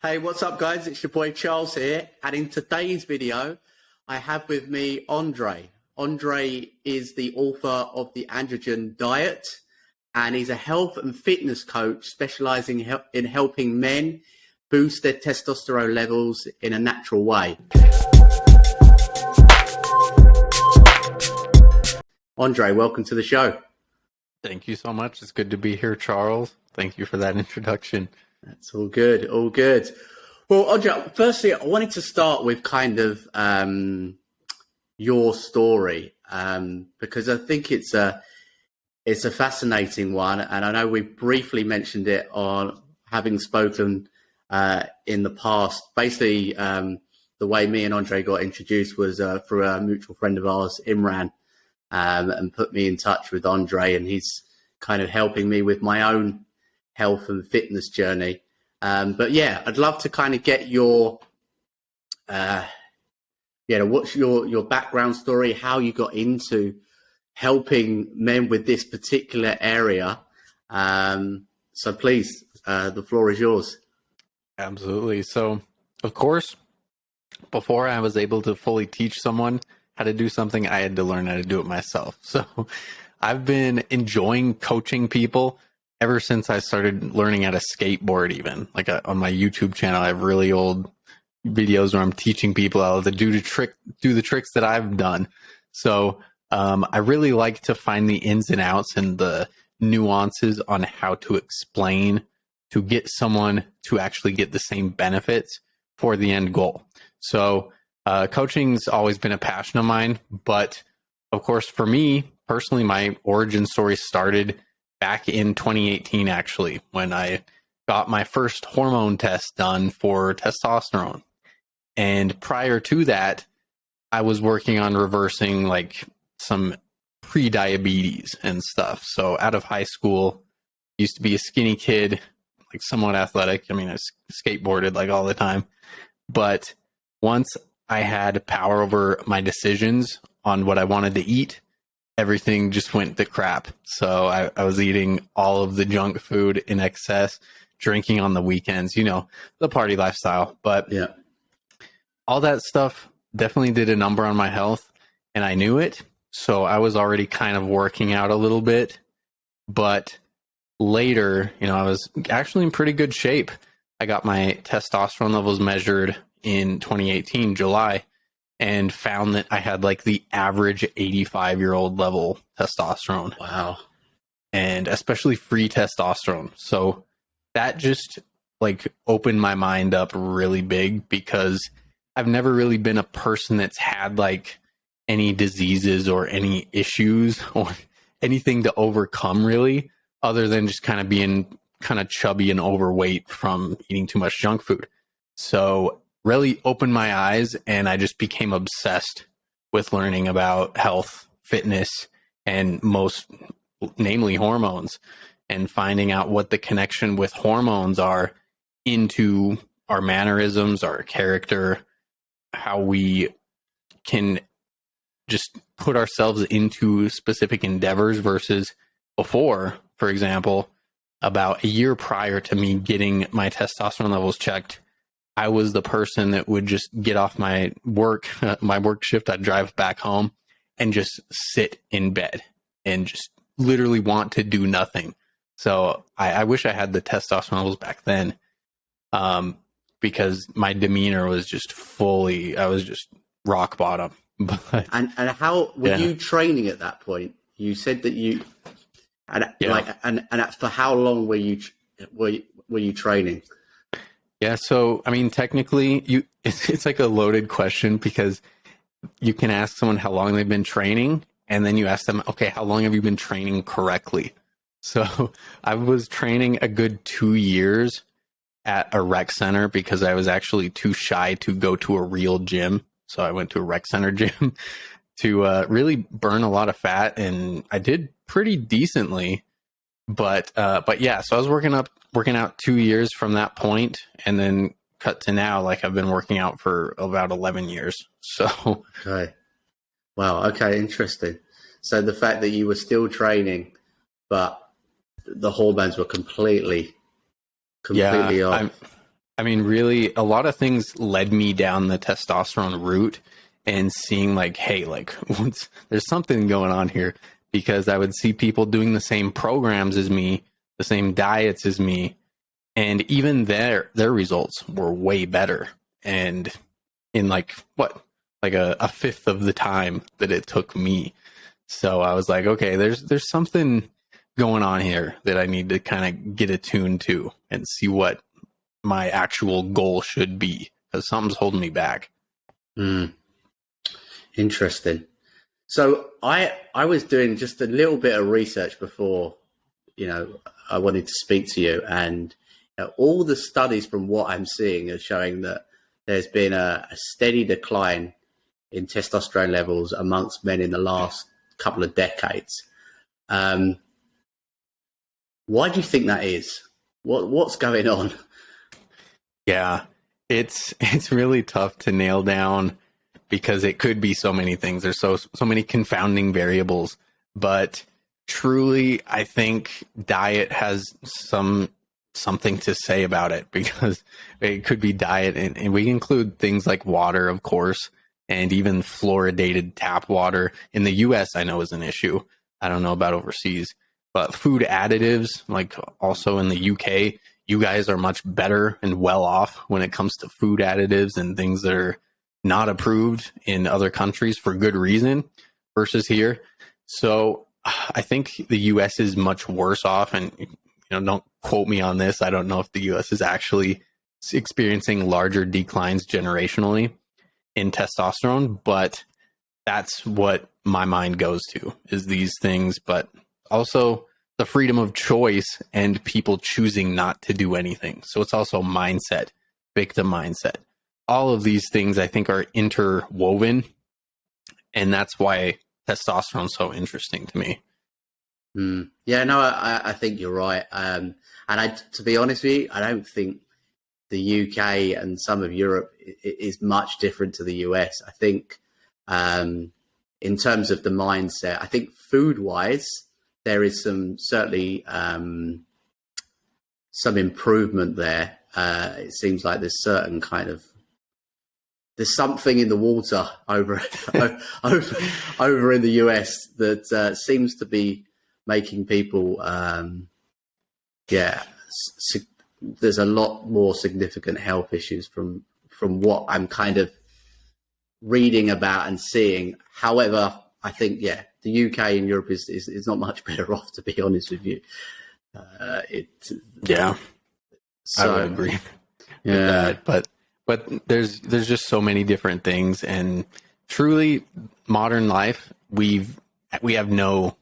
Hey, what's up, guys? It's your boy Charles here. And in today's video, I have with me Andre. Andre is the author of the Androgen Diet, and he's a health and fitness coach specializing in helping men boost their testosterone levels in a natural way. Andre, welcome to the show. Thank you so much. It's good to be here, Charles. Thank you for that introduction. That's all good, all good. Well, Andre, firstly, I wanted to start with kind of your story because I think it's a fascinating one, and I know we briefly mentioned it on having spoken in the past. Basically, the way me and Andre got introduced was through a mutual friend of ours, Imran, and put me in touch with Andre, and he's kind of helping me with my own health and fitness journey. But yeah, I'd love to kind of get your, what's your background story, how you got into helping men with this particular area. So please, the floor is yours. Absolutely. So, of course, before I was able to fully teach someone how to do something, I had to learn how to do it myself. So I've been enjoying coaching people ever since I started learning how to skateboard. Even like on my YouTube channel, I have really old videos where I'm teaching people how to do the tricks that I've done. So I really like to find the ins and outs and the nuances on how to explain to get someone to actually get the same benefits for the end goal. So coaching's always been a passion of mine, but of course, for me personally, my origin story started back in 2018, actually, when I got my first hormone test done for testosterone. And prior to that, I was working on reversing like some pre-diabetes and stuff. So out of high school, used to be a skinny kid, like somewhat athletic. I mean, I skateboarded like all the time. But once I had power over my decisions on what I wanted to eat, everything just went to crap. So I was eating all of the junk food in excess, drinking on the weekends, the party lifestyle. But yeah, all that stuff definitely did a number on my health, and I knew it. So I was already kind of working out a little bit. But later, I was actually in pretty good shape. I got my testosterone levels measured in 2018, July, and found that I had like the average 85-year-old level testosterone. Wow. And especially free testosterone. So that just like opened my mind up really big, because I've never really been a person that's had like any diseases or any issues or anything to overcome really, other than just kind of being kind of chubby and overweight from eating too much junk food. So really opened my eyes, and I just became obsessed with learning about health, fitness, and namely hormones, and finding out what the connection with hormones are into our mannerisms, our character, how we can just put ourselves into specific endeavors versus before. For example, about a year prior to me getting my testosterone levels checked, I was the person that would just get off my work shift. I'd drive back home and just sit in bed and just literally want to do nothing. So I wish I had the testosterone levels back then, because my demeanor was just I was just rock bottom. But, and how were you training at that point? You said that you, and for how long were you training? Yeah, so I mean, technically, it's like a loaded question, because you can ask someone how long they've been training, and then you ask them, okay, how long have you been training correctly? So I was training a good 2 years at a rec center, because I was actually too shy to go to a real gym. So I went to a rec center gym to really burn a lot of fat, and I did pretty decently. But yeah, so I was working out 2 years from that point, and then cut to now, like I've been working out for about 11 years. So okay, wow, okay, interesting. So the fact that you were still training, but the hormones were completely off. I mean, really, a lot of things led me down the testosterone route and seeing like, hey, like there's something going on here, because I would see people doing the same programs as me, the same diets as me, and even their results were way better. And in like a fifth of the time that it took me. So I was like, okay, there's something going on here that I need to kind of get attuned to and see what my actual goal should be, because something's holding me back. Interesting. So I was doing just a little bit of research before, I wanted to speak to you, and all the studies from what I'm seeing are showing that there's been a steady decline in testosterone levels amongst men in the last couple of decades. Why do you think that is? What's going on? Yeah, it's really tough to nail down, because it could be so many things. There's so many confounding variables, but truly, I think diet has something to say about it, because it could be diet, and we include things like water, of course, and even fluoridated tap water. In the US, I know is an issue. I don't know about overseas, but food additives, like also in the UK, you guys are much better and well off when it comes to food additives and things that are not approved in other countries for good reason versus here. So I think the US is much worse off, and don't quote me on this. I don't know if the US is actually experiencing larger declines generationally in testosterone, but that's what my mind goes to, is these things, but also the freedom of choice and people choosing not to do anything. So it's also mindset, victim mindset. All of these things I think are interwoven, and that's why testosterone is so interesting to me. Yeah, no, I think you're right. And to be honest with you, I don't think the UK and some of Europe is much different to the US. I think in terms of the mindset, I think food-wise, there is certainly some improvement there. It seems like there's something in the water over in the US that seems to be making people, there's a lot more significant health issues from what I'm kind of reading about and seeing. However, I think, the UK and Europe is not much better off, to be honest with you. I would agree with that. But there's just so many different things, and truly, modern life, we have no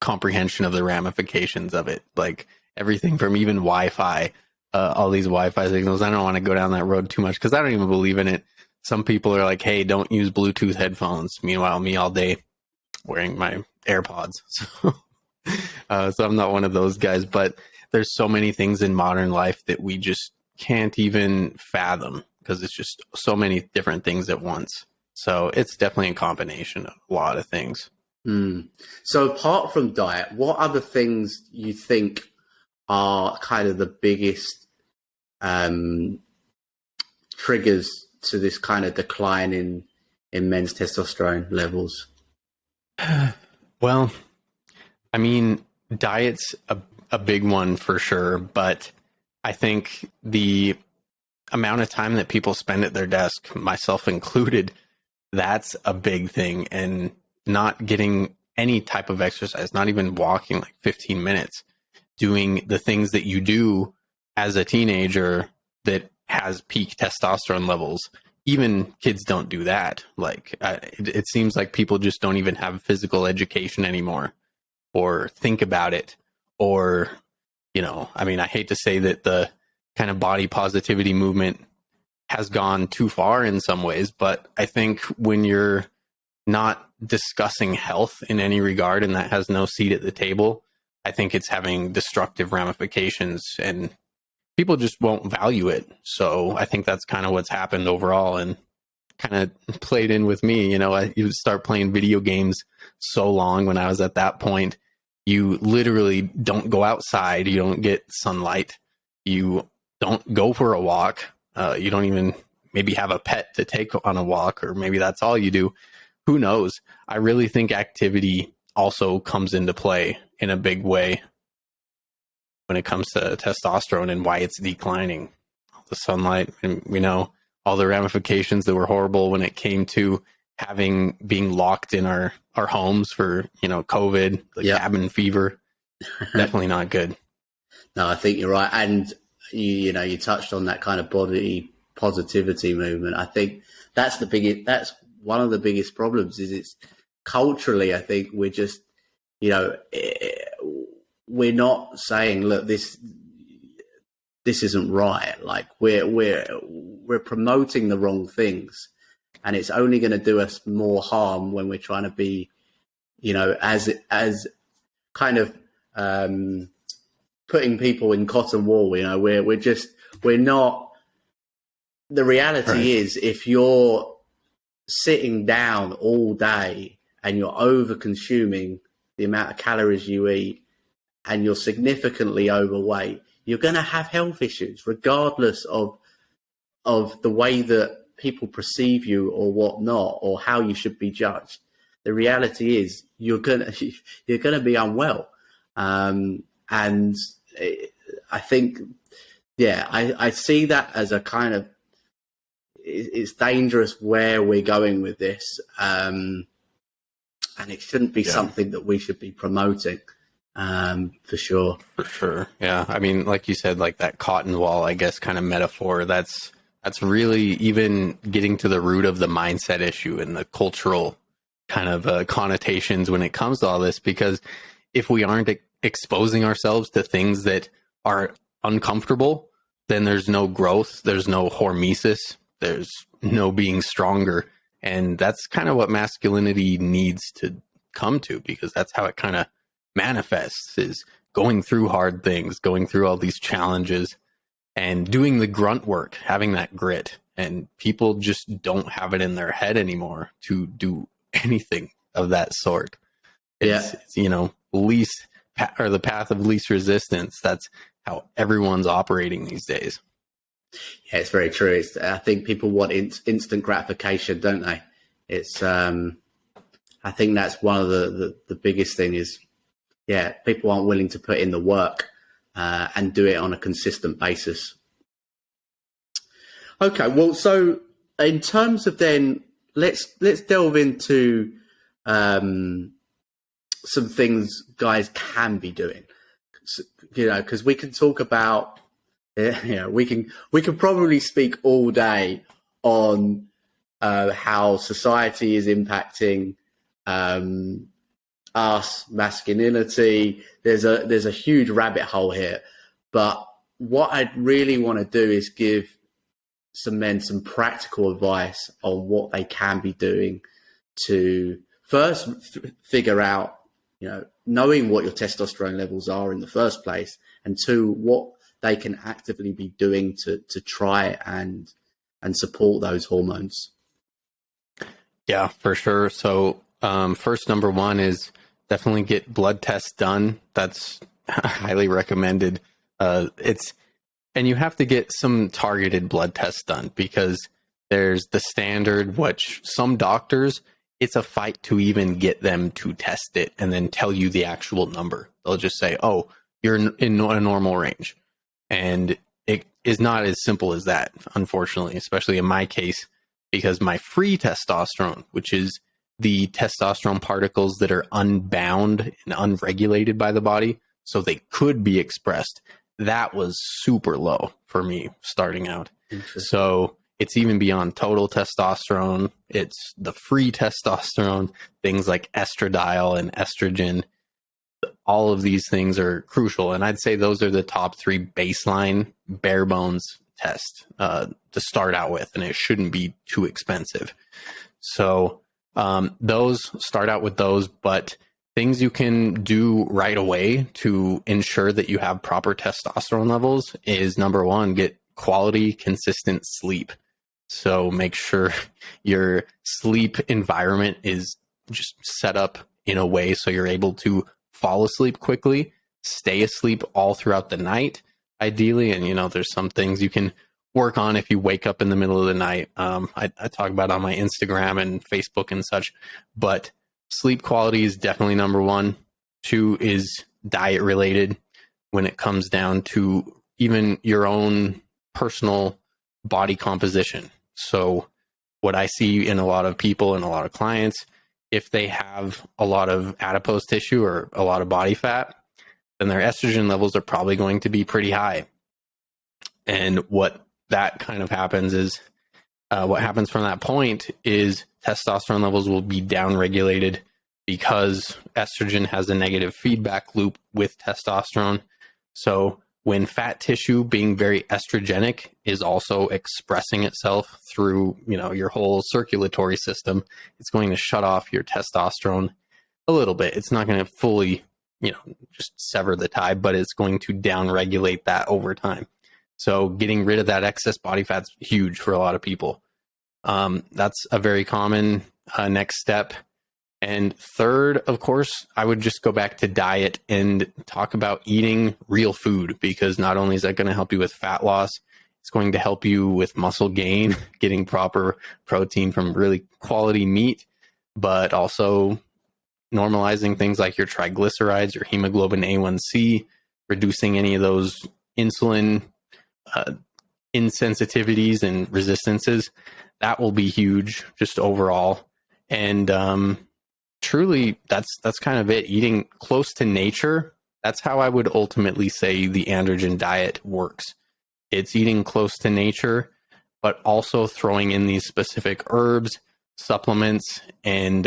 comprehension of the ramifications of it. Like everything from even Wi-Fi, all these Wi-Fi signals. I don't want to go down that road too much because I don't even believe in it. Some people are like, "Hey, don't use Bluetooth headphones." Meanwhile, me all day wearing my AirPods. So I'm not one of those guys. But there's so many things in modern life that we just can't even fathom, because it's just so many different things at once. So it's definitely a combination of a lot of things. So apart from diet, what other things you think are kind of the biggest triggers to this kind of decline in men's testosterone levels? Well, I mean, diet's a big one for sure, but I think the amount of time that people spend at their desk, myself included, that's a big thing. And not getting any type of exercise, not even walking like 15 minutes, doing the things that you do as a teenager that has peak testosterone levels. Even kids don't do that. Like it seems like people just don't even have physical education anymore, or think about it, or, I mean, I hate to say that the kind of body positivity movement has gone too far in some ways, but I think when you're not discussing health in any regard, and that has no seat at the table, I think it's having destructive ramifications, and people just won't value it. So I think that's kind of what's happened overall, and kind of played in with me. I would start playing video games so long when I was at that point. You literally don't go outside. You don't get sunlight. You don't go for a walk. You don't even maybe have a pet to take on a walk, or maybe that's all you do. Who knows? I really think activity also comes into play in a big way when it comes to testosterone and why it's declining. The sunlight, and we know all the ramifications that were horrible when it came to being locked in our homes for, COVID, the cabin fever. Definitely not good. No, I think you're right. And you touched on that kind of body positivity movement. I think that's one of the biggest problems is it's culturally, I think we're just, we're not saying, look, this isn't right. Like we're promoting the wrong things, and it's only going to do us more harm when we're trying to be, as kind of putting people in cotton wool. We're not. The reality is, if you're sitting down all day and you're over consuming the amount of calories you eat, and you're significantly overweight, you're going to have health issues, regardless of the way that people perceive you or whatnot, or how you should be judged. The reality is you're gonna be unwell, and I think, I see that as a kind of, it's dangerous where we're going with this, and it shouldn't be something that we should be promoting. For sure. Yeah. I mean, like you said, like that cotton wall, I guess, kind of metaphor, that's really even getting to the root of the mindset issue and the cultural kind of connotations when it comes to all this, because if we aren't exposing ourselves to things that are uncomfortable, then there's no growth, there's no hormesis, there's no being stronger. And that's kind of what masculinity needs to come to, because that's how it kind of manifests, is going through hard things, going through all these challenges and doing the grunt work, having that grit. And people just don't have it in their head anymore to do anything of that sort. It's the path of least resistance. That's how everyone's operating these days. Yeah, it's very true. I think people want instant gratification, don't they? It's I think that's one of the biggest thing is, people aren't willing to put in the work and do it on a consistent basis. Okay, well, so in terms of then, let's delve into some things guys can be doing. Because we can talk about, we can probably speak all day on how society is impacting us, masculinity. There's a huge rabbit hole here, but what I really want to do is give some men some practical advice on what they can be doing to first figure out, knowing what your testosterone levels are in the first place, and two, what they can actively be doing to try and support those hormones. Yeah, for sure. So first, number one is definitely get blood tests done. That's highly recommended. And you have to get some targeted blood tests done, because there's the standard, which some doctors, it's a fight to even get them to test it and then tell you the actual number. They'll just say, oh, you're in a normal range. And it is not as simple as that, unfortunately, especially in my case, because my free testosterone, which is the testosterone particles that are unbound and unregulated by the body, so they could be expressed, that was super low for me starting out. So it's even beyond total testosterone. It's the free testosterone, things like estradiol and estrogen. All of these things are crucial. And I'd say those are the top three baseline bare bones tests to start out with. And it shouldn't be too expensive. So those, start out with those, but things you can do right away to ensure that you have proper testosterone levels is, number one, get quality, consistent sleep. So make sure your sleep environment is just set up in a way so you're able to fall asleep quickly, stay asleep all throughout the night, ideally. And, there's some things you can work on if you wake up in the middle of the night. I talk about it on my Instagram and Facebook and such, but sleep quality is definitely number one. Two is diet related when it comes down to even your own personal body composition. So what I see in a lot of people and a lot of clients, if they have a lot of adipose tissue or a lot of body fat, then their estrogen levels are probably going to be pretty high. And what that kind of happens is, what happens from that point is testosterone levels will be downregulated because estrogen has a negative feedback loop with testosterone. So when fat tissue being very estrogenic is also expressing itself through, your whole circulatory system, it's going to shut off your testosterone a little bit. It's not going to fully, just sever the tie, but it's going to downregulate that over time. So getting rid of that excess body fat's huge for a lot of people. That's a very common next step. And third, of course, I would just go back to diet and talk about eating real food, because not only is that going to help you with fat loss, it's going to help you with muscle gain, getting proper protein from really quality meat, but also normalizing things like your triglycerides, your hemoglobin A1C, reducing any of those insulin insensitivities and resistances. That will be huge just overall. And truly, that's kind of it. Eating close to nature, that's how I would ultimately say the androgen diet works. It's eating close to nature, but also throwing in these specific herbs, supplements, and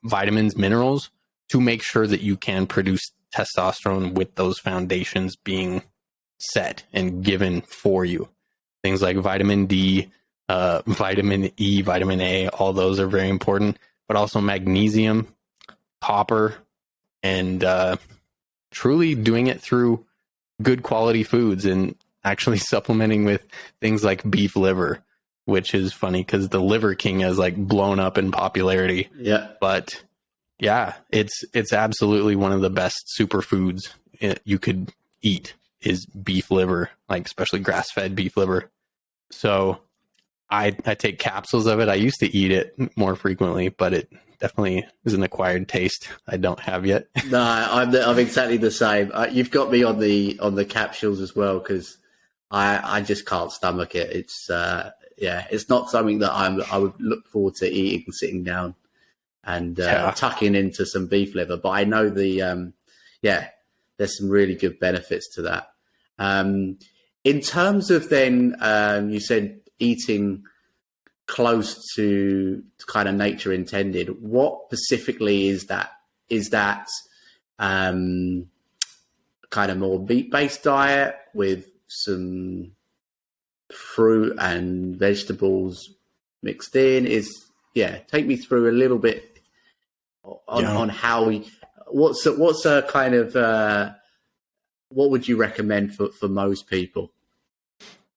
vitamins, minerals to make sure that you can produce testosterone with those foundations being set and given for you. Things like vitamin D, vitamin E, vitamin A, all those are very important, but also magnesium, copper, and truly doing it through good quality foods and actually supplementing with things like beef liver, which is funny because the Liver King has like blown up in popularity. Yeah. But yeah, it's absolutely one of the best superfoods you could eat is beef liver, like especially grass-fed beef liver. So I take capsules of it. I used to eat it more frequently, but it definitely is an acquired taste I don't have yet. No, I'm exactly the same. You've got me on the capsules as well, because I just can't stomach it. It's it's not something that I would look forward to eating, sitting down and tucking into some beef liver. But I know there's some really good benefits to that. In terms of then, you said eating close to kind of nature intended. What specifically is that? Is that kind of more meat-based diet with some fruit and vegetables mixed in? Take me through a little bit on how what's a kind of what would you recommend for most people?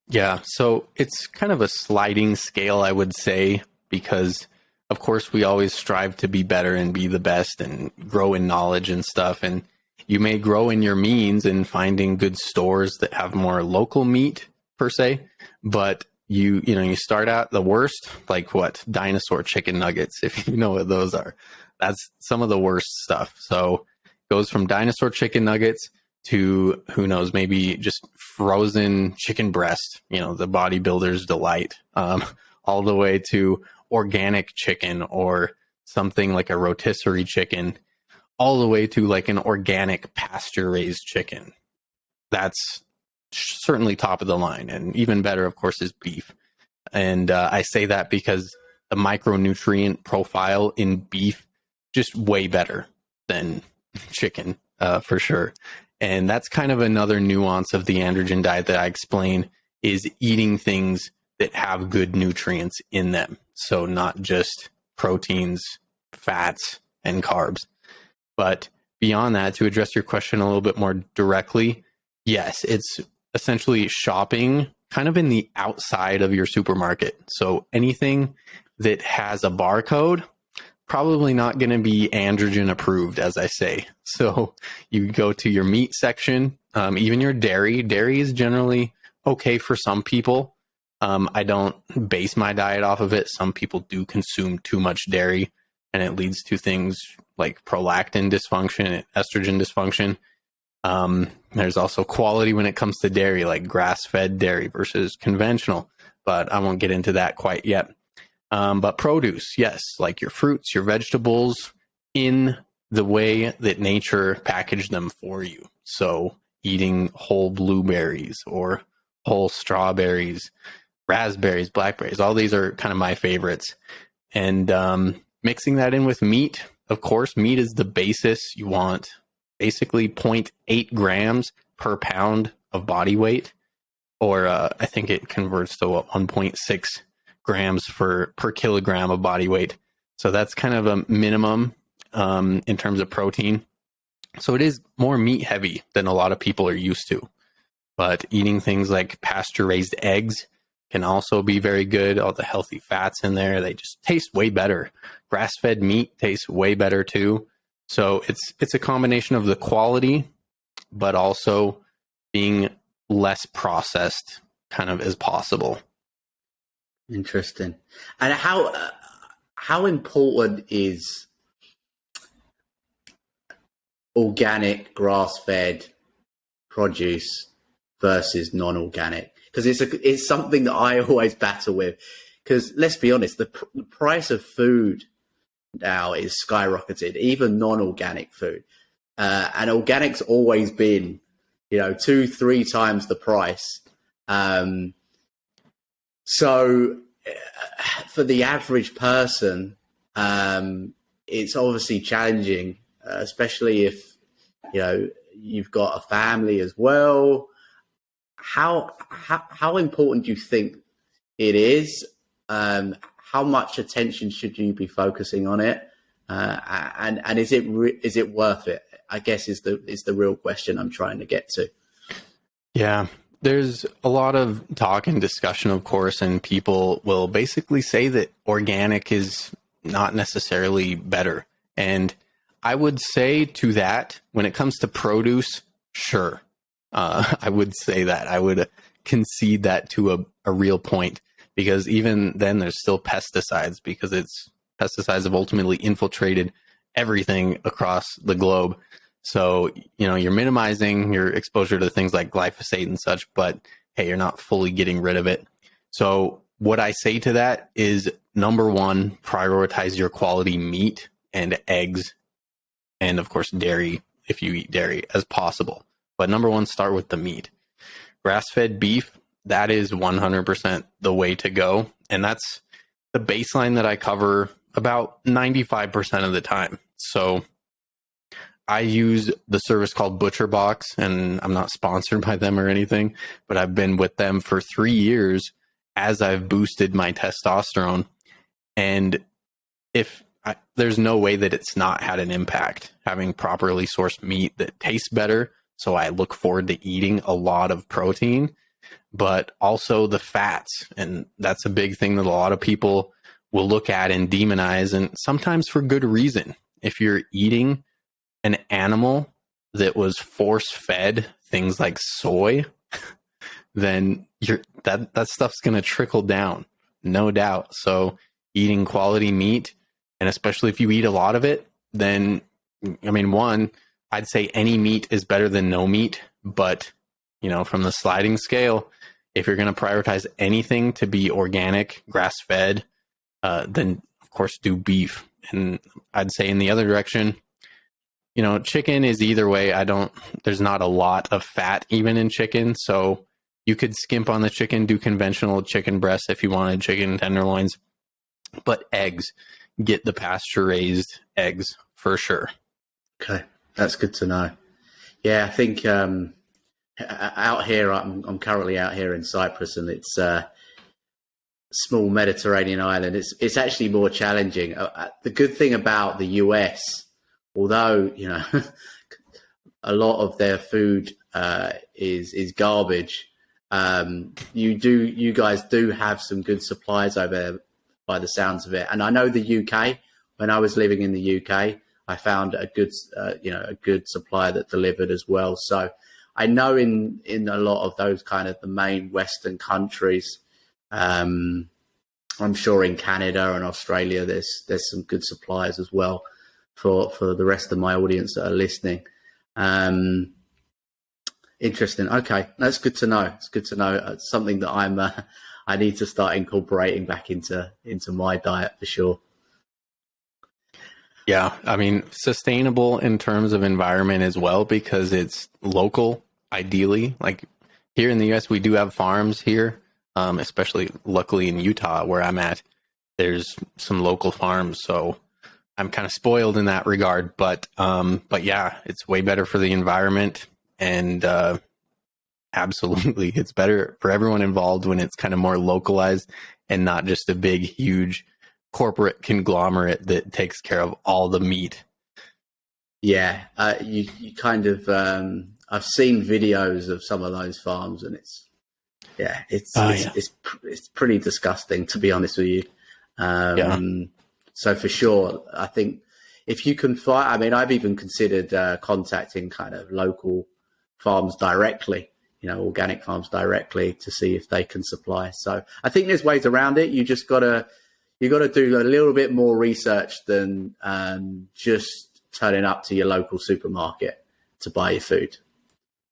Yeah, so it's kind of a sliding scale, I would say, because of course we always strive to be better and be the best and grow in knowledge and stuff. And you may grow in your means in finding good stores that have more local meat per se, but you start out the worst, like dinosaur chicken nuggets, if you know what those are. That's some of the worst stuff. So it goes from dinosaur chicken nuggets to, who knows, maybe just frozen chicken breast, the bodybuilder's delight, all the way to organic chicken or something like a rotisserie chicken, all the way to like an organic pasture-raised chicken. That's certainly top of the line. And even better, of course, is beef. And I say that because the micronutrient profile in beef just way better than chicken, for sure. And that's kind of another nuance of the androgen diet that I explain, is eating things that have good nutrients in them. So not just proteins, fats, and carbs. But beyond that, to address your question a little bit more directly, yes, it's essentially shopping kind of in the outside of your supermarket. So anything that has a barcode, probably not going to be androgen approved, as I say. So you go to your meat section, even your dairy. Dairy is generally okay for some people, I don't base my diet off of it. Some people do consume too much dairy, and it leads to things like prolactin dysfunction and estrogen dysfunction. There's also quality when it comes to dairy, like grass-fed dairy versus conventional, but I won't get into that quite yet. But produce, yes, like your fruits, your vegetables, in the way that nature packaged them for you. So eating whole blueberries or whole strawberries, raspberries, blackberries, all these are kind of my favorites. And mixing that in with meat, of course, meat is the basis. You want basically 0.8 grams per pound of body weight, or I think it converts to 1.6 grams per kilogram of body weight. So that's kind of a minimum in terms of protein. So it is more meat heavy than a lot of people are used to. But eating things like pasture-raised eggs can also be very good. All the healthy fats in there, they just taste way better. Grass-fed meat tastes way better too. So it's a combination of the quality, but also being less processed kind of as possible. Interesting. And how important is organic grass-fed produce versus non-organic? Because it's something that I always battle with. Because let's be honest, the price of food now is skyrocketed, even non-organic food. And organic's always been, 2-3 times the price. So for the average person, it's obviously challenging, especially if, you've got a family as well. How important do you think it is? How much attention should you be focusing on it? And is it worth it? I guess is the real question I'm trying to get to. Yeah, there's a lot of talk and discussion, of course, and people will basically say that organic is not necessarily better. And I would say to that, when it comes to produce, sure. I would say that. I would concede that to a real point, because even then there's still pesticides, because pesticides have ultimately infiltrated everything across the globe. So, you're minimizing your exposure to things like glyphosate and such, but hey, you're not fully getting rid of it. So what I say to that is, number one, prioritize your quality meat and eggs, and of course dairy if you eat dairy as possible. But number one, start with the meat. Grass-fed beef, that is 100% the way to go. And that's the baseline that I cover about 95% of the time. So I use the service called ButcherBox, and I'm not sponsored by them or anything, but I've been with them for 3 years as I've boosted my testosterone. And there's no way that it's not had an impact, having properly sourced meat that tastes better. So I look forward to eating a lot of protein, but also the fats. And that's a big thing that a lot of people will look at and demonize, and sometimes for good reason. If you're eating an animal that was force-fed things like soy, then that stuff's going to trickle down, no doubt. So eating quality meat, and especially if you eat a lot of it, then, one, I'd say any meat is better than no meat. But, from the sliding scale, if you're going to prioritize anything to be organic, grass-fed, then, of course, do beef. And I'd say in the other direction, chicken is either way. There's not a lot of fat even in chicken. So you could skimp on the chicken, do conventional chicken breasts if you wanted, chicken tenderloins. But eggs, get the pasture-raised eggs for sure. Okay, that's good to know. Yeah, I think out here, I'm currently out here in Cyprus, and it's a small Mediterranean island. It's actually more challenging. The good thing about the US, although a lot of their food is garbage, you guys do have some good supplies over there, by the sounds of it. And I know the UK. When I was living in the UK, I found a good supplier that delivered as well. So I know in a lot of those kind of the main Western countries, I'm sure in Canada and Australia, there's some good suppliers as well for the rest of my audience that are listening. Interesting. Okay, that's good to know. It's good to know. It's something that I need to start incorporating back into my diet for sure. Yeah, I mean, sustainable in terms of environment as well, because it's local, ideally. Like here in the US, we do have farms here, especially luckily in Utah, where I'm at. There's some local farms, so I'm kind of spoiled in that regard. But yeah, it's way better for the environment, and absolutely, it's better for everyone involved when it's kind of more localized and not just a big, huge corporate conglomerate that takes care of all the meat. Yeah, you kind of I've seen videos of some of those farms, and it's pretty disgusting, to be honest with you. So for sure, I think if you can find, I mean, I've even considered contacting kind of local farms directly, organic farms directly, to see if they can supply. So I think there's ways around it. You got to do a little bit more research than just turning up to your local supermarket to buy your food.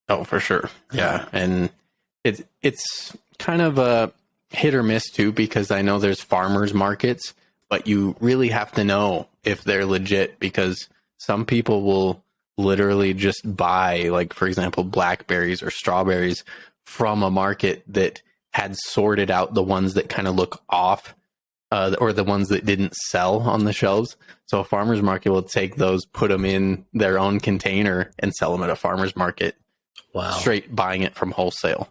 Oh, for sure. Yeah. And it's kind of a hit or miss too, because I know there's farmers markets, but you really have to know if they're legit, because some people will literally just buy, like, for example, blackberries or strawberries from a market that had sorted out the ones that kind of look off, or the ones that didn't sell on the shelves. So a farmer's market will take those, put them in their own container, and sell them at a farmer's market. Wow. Straight buying it from wholesale.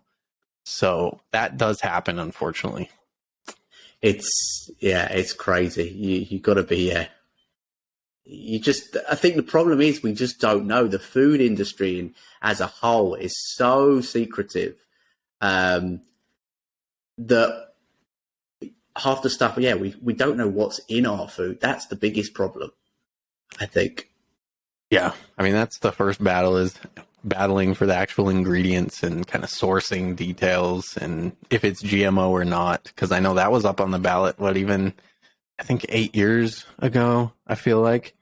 So that does happen, unfortunately. It's crazy. You got to be, I think the problem is we just don't know. The food industry as a whole is so secretive that half the stuff, we don't know what's in our food. That's the biggest problem, I think. Yeah. I mean, that's the first battle, is battling for the actual ingredients and kind of sourcing details and if it's GMO or not. Because I know that was up on the ballot, I think 8 years ago, I feel like.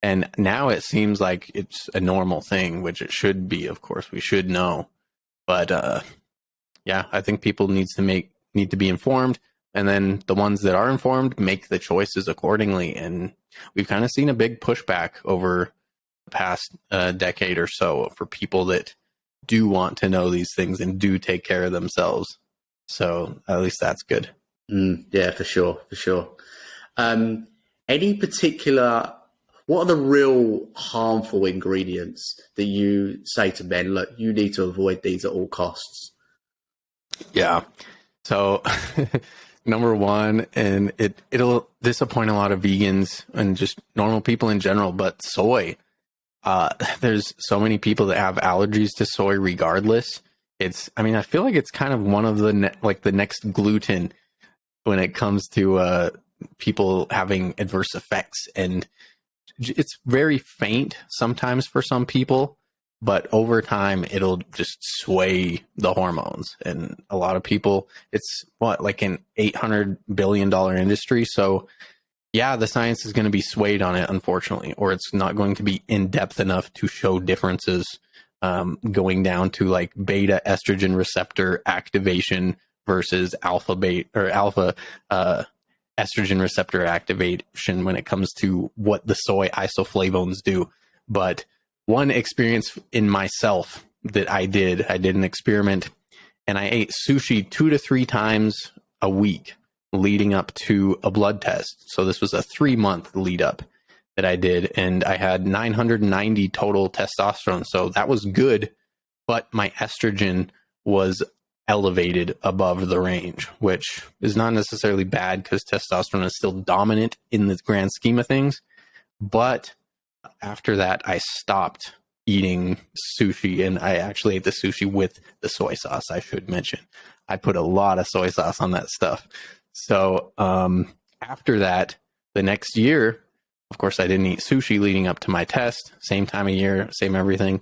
And now it seems like it's a normal thing, which it should be, of course. We should know. But I think people need to be informed. And then the ones that are informed make the choices accordingly. And we've kind of seen a big pushback over the past decade or so for people that do want to know these things and do take care of themselves. So at least that's good. Yeah, for sure. Any particular, what are the real harmful ingredients that you say to men, look, you need to avoid these at all costs? Yeah. So number one, and it'll disappoint a lot of vegans and just normal people in general, but soy. There's so many people that have allergies to soy regardless. I feel like it's kind of one of the next gluten when it comes to people having adverse effects. And it's very faint sometimes for some people, but over time it'll just sway the hormones. And a lot of people, it's like an $800 billion industry. So yeah, the science is going to be swayed on it, unfortunately, or it's not going to be in depth enough to show differences, going down to like beta estrogen receptor activation versus alpha estrogen receptor activation when it comes to what the soy isoflavones do. But one experience in myself that I did an experiment, and I ate sushi 2 to 3 times a week leading up to a blood test. So this was a 3-month lead up that I did, and I had 990 total testosterone. So that was good, but my estrogen was elevated above the range, which is not necessarily bad because testosterone is still dominant in the grand scheme of things. But after that, I stopped eating sushi, and I actually ate the sushi with the soy sauce, I should mention. I put a lot of soy sauce on that stuff. So after that, the next year, of course, I didn't eat sushi leading up to my test, same time of year, same everything.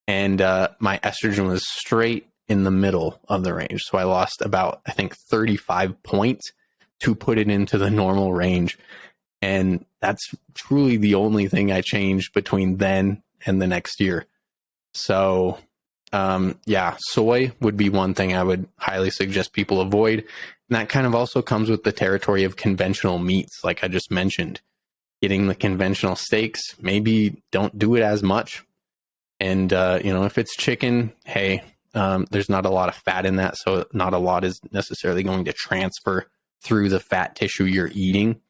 And my estrogen was straight in the middle of the range. So I lost about, I think, 35 points to put it into the normal range. And that's truly the only thing I changed between then and the next year. So, soy would be one thing I would highly suggest people avoid. And that kind of also comes with the territory of conventional meats, like I just mentioned. Getting the conventional steaks, maybe don't do it as much. And, if it's chicken, hey, there's not a lot of fat in that, so not a lot is necessarily going to transfer through the fat tissue you're eating.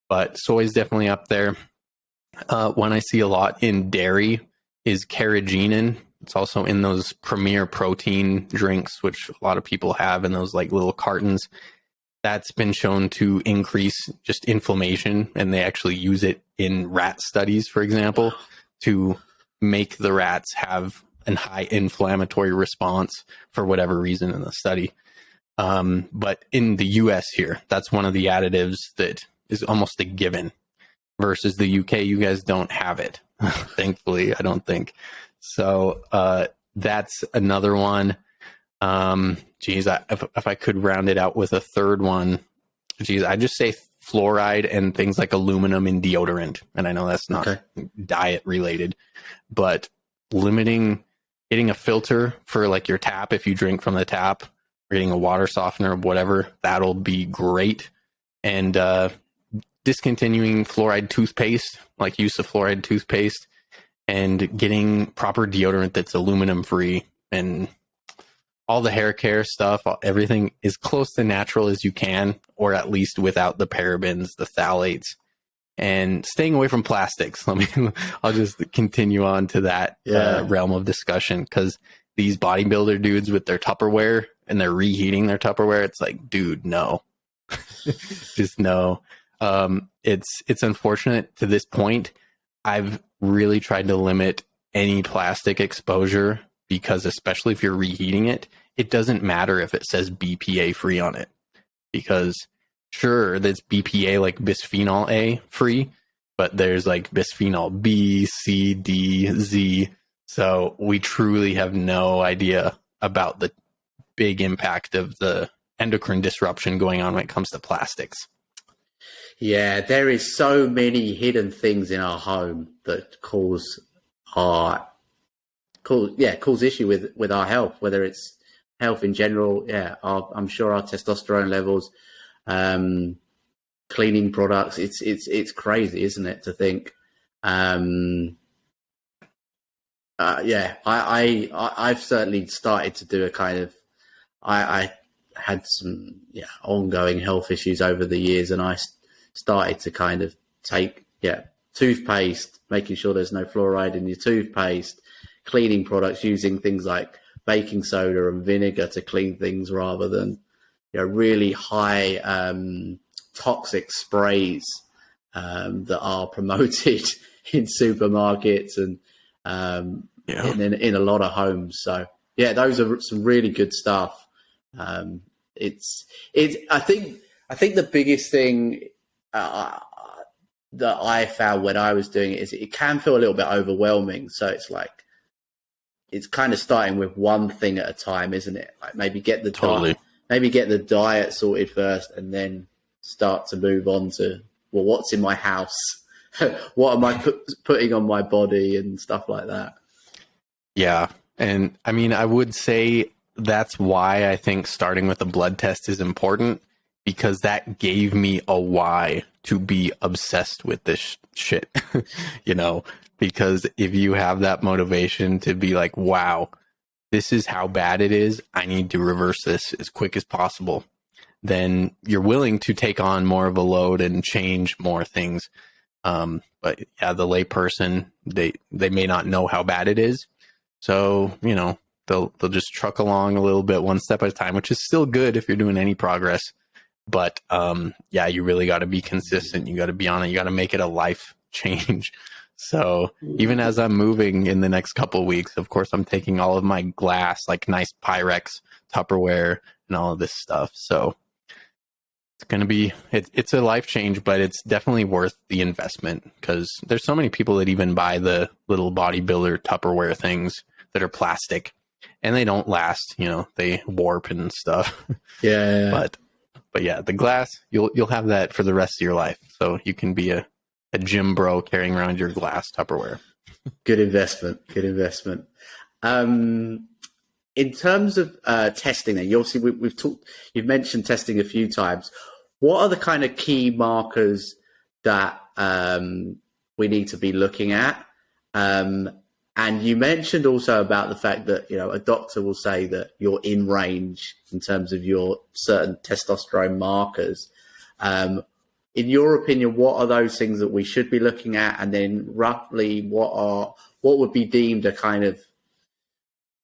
But soy is definitely up there. One I see a lot in dairy is carrageenan. It's also in those Premier protein drinks, which a lot of people have in those like little cartons. That's been shown to increase just inflammation, and they actually use it in rat studies, for example, to make the rats have a high inflammatory response for whatever reason in the study. But in the US here, that's one of the additives that is almost a given, versus the UK, you guys don't have it. Thankfully, I don't think. So that's another one. If I could round it out with a third one, I'd just say fluoride and things like aluminum in deodorant. And I know that's not diet related, but getting a filter for like your tap, if you drink from the tap, or getting a water softener or whatever, that'll be great. And discontinuing fluoride toothpaste, like use of fluoride toothpaste, and getting proper deodorant that's aluminum free, and all the hair care stuff, everything as close to natural as you can, or at least without the parabens, the phthalates, and staying away from plastics. I'll just continue on to that realm of discussion, because these bodybuilder dudes with their Tupperware and they're reheating their Tupperware, it's like, dude, no, just no. It's unfortunate to this point. I've really tried to limit any plastic exposure, because especially if you're reheating it, it doesn't matter if it says BPA free on it, because sure, there's BPA like bisphenol A free, but there's like bisphenol B, C, D, Z. So we truly have no idea about the big impact of the endocrine disruption going on when it comes to plastics. Yeah, there is so many hidden things in our home that cause issue with our health, whether it's health in general. I'm sure our testosterone levels, cleaning products, it's crazy, isn't it, to think. I've certainly started to do a kind of, I had some ongoing health issues over the years, and I started to kind of take toothpaste, making sure there's no fluoride in your toothpaste, cleaning products, using things like baking soda and vinegar to clean things, rather than really high toxic sprays that are promoted in supermarkets and in a lot of homes. So those are some really good stuff. I think the biggest thing that I found when I was doing it is it can feel a little bit overwhelming. So it's like, it's kind of starting with one thing at a time, isn't it? Like maybe get the diet sorted first, and then start to move on to, well, what's in my house? What am I putting on my body and stuff like that? Yeah. And I mean, I would say that's why I think starting with a blood test is important, because that gave me a why to be obsessed with this shit, because if you have that motivation to be like, wow, this is how bad it is, I need to reverse this as quick as possible, then you're willing to take on more of a load and change more things. But the layperson, they may not know how bad it is. So, they'll just truck along a little bit, one step at a time, which is still good if you're doing any progress. But you really got to be consistent. You got to be on it. You got to make it a life change. So even as I'm moving in the next couple of weeks, of course, I'm taking all of my glass, like nice Pyrex Tupperware and all of this stuff. So it's going to be, it's a life change, but it's definitely worth the investment, because there's so many people that even buy the little bodybuilder Tupperware things that are plastic, and they don't last. They warp and stuff. Yeah. But yeah, the glass, you'll have that for the rest of your life. So you can be a gym bro carrying around your glass Tupperware. Good investment. Good investment. In terms of testing, then you've mentioned testing a few times. What are the kind of key markers that we need to be looking at? And you mentioned also about the fact that, a doctor will say that you're in range in terms of your certain testosterone markers. In your opinion, what are those things that we should be looking at? And then roughly what would be deemed a kind of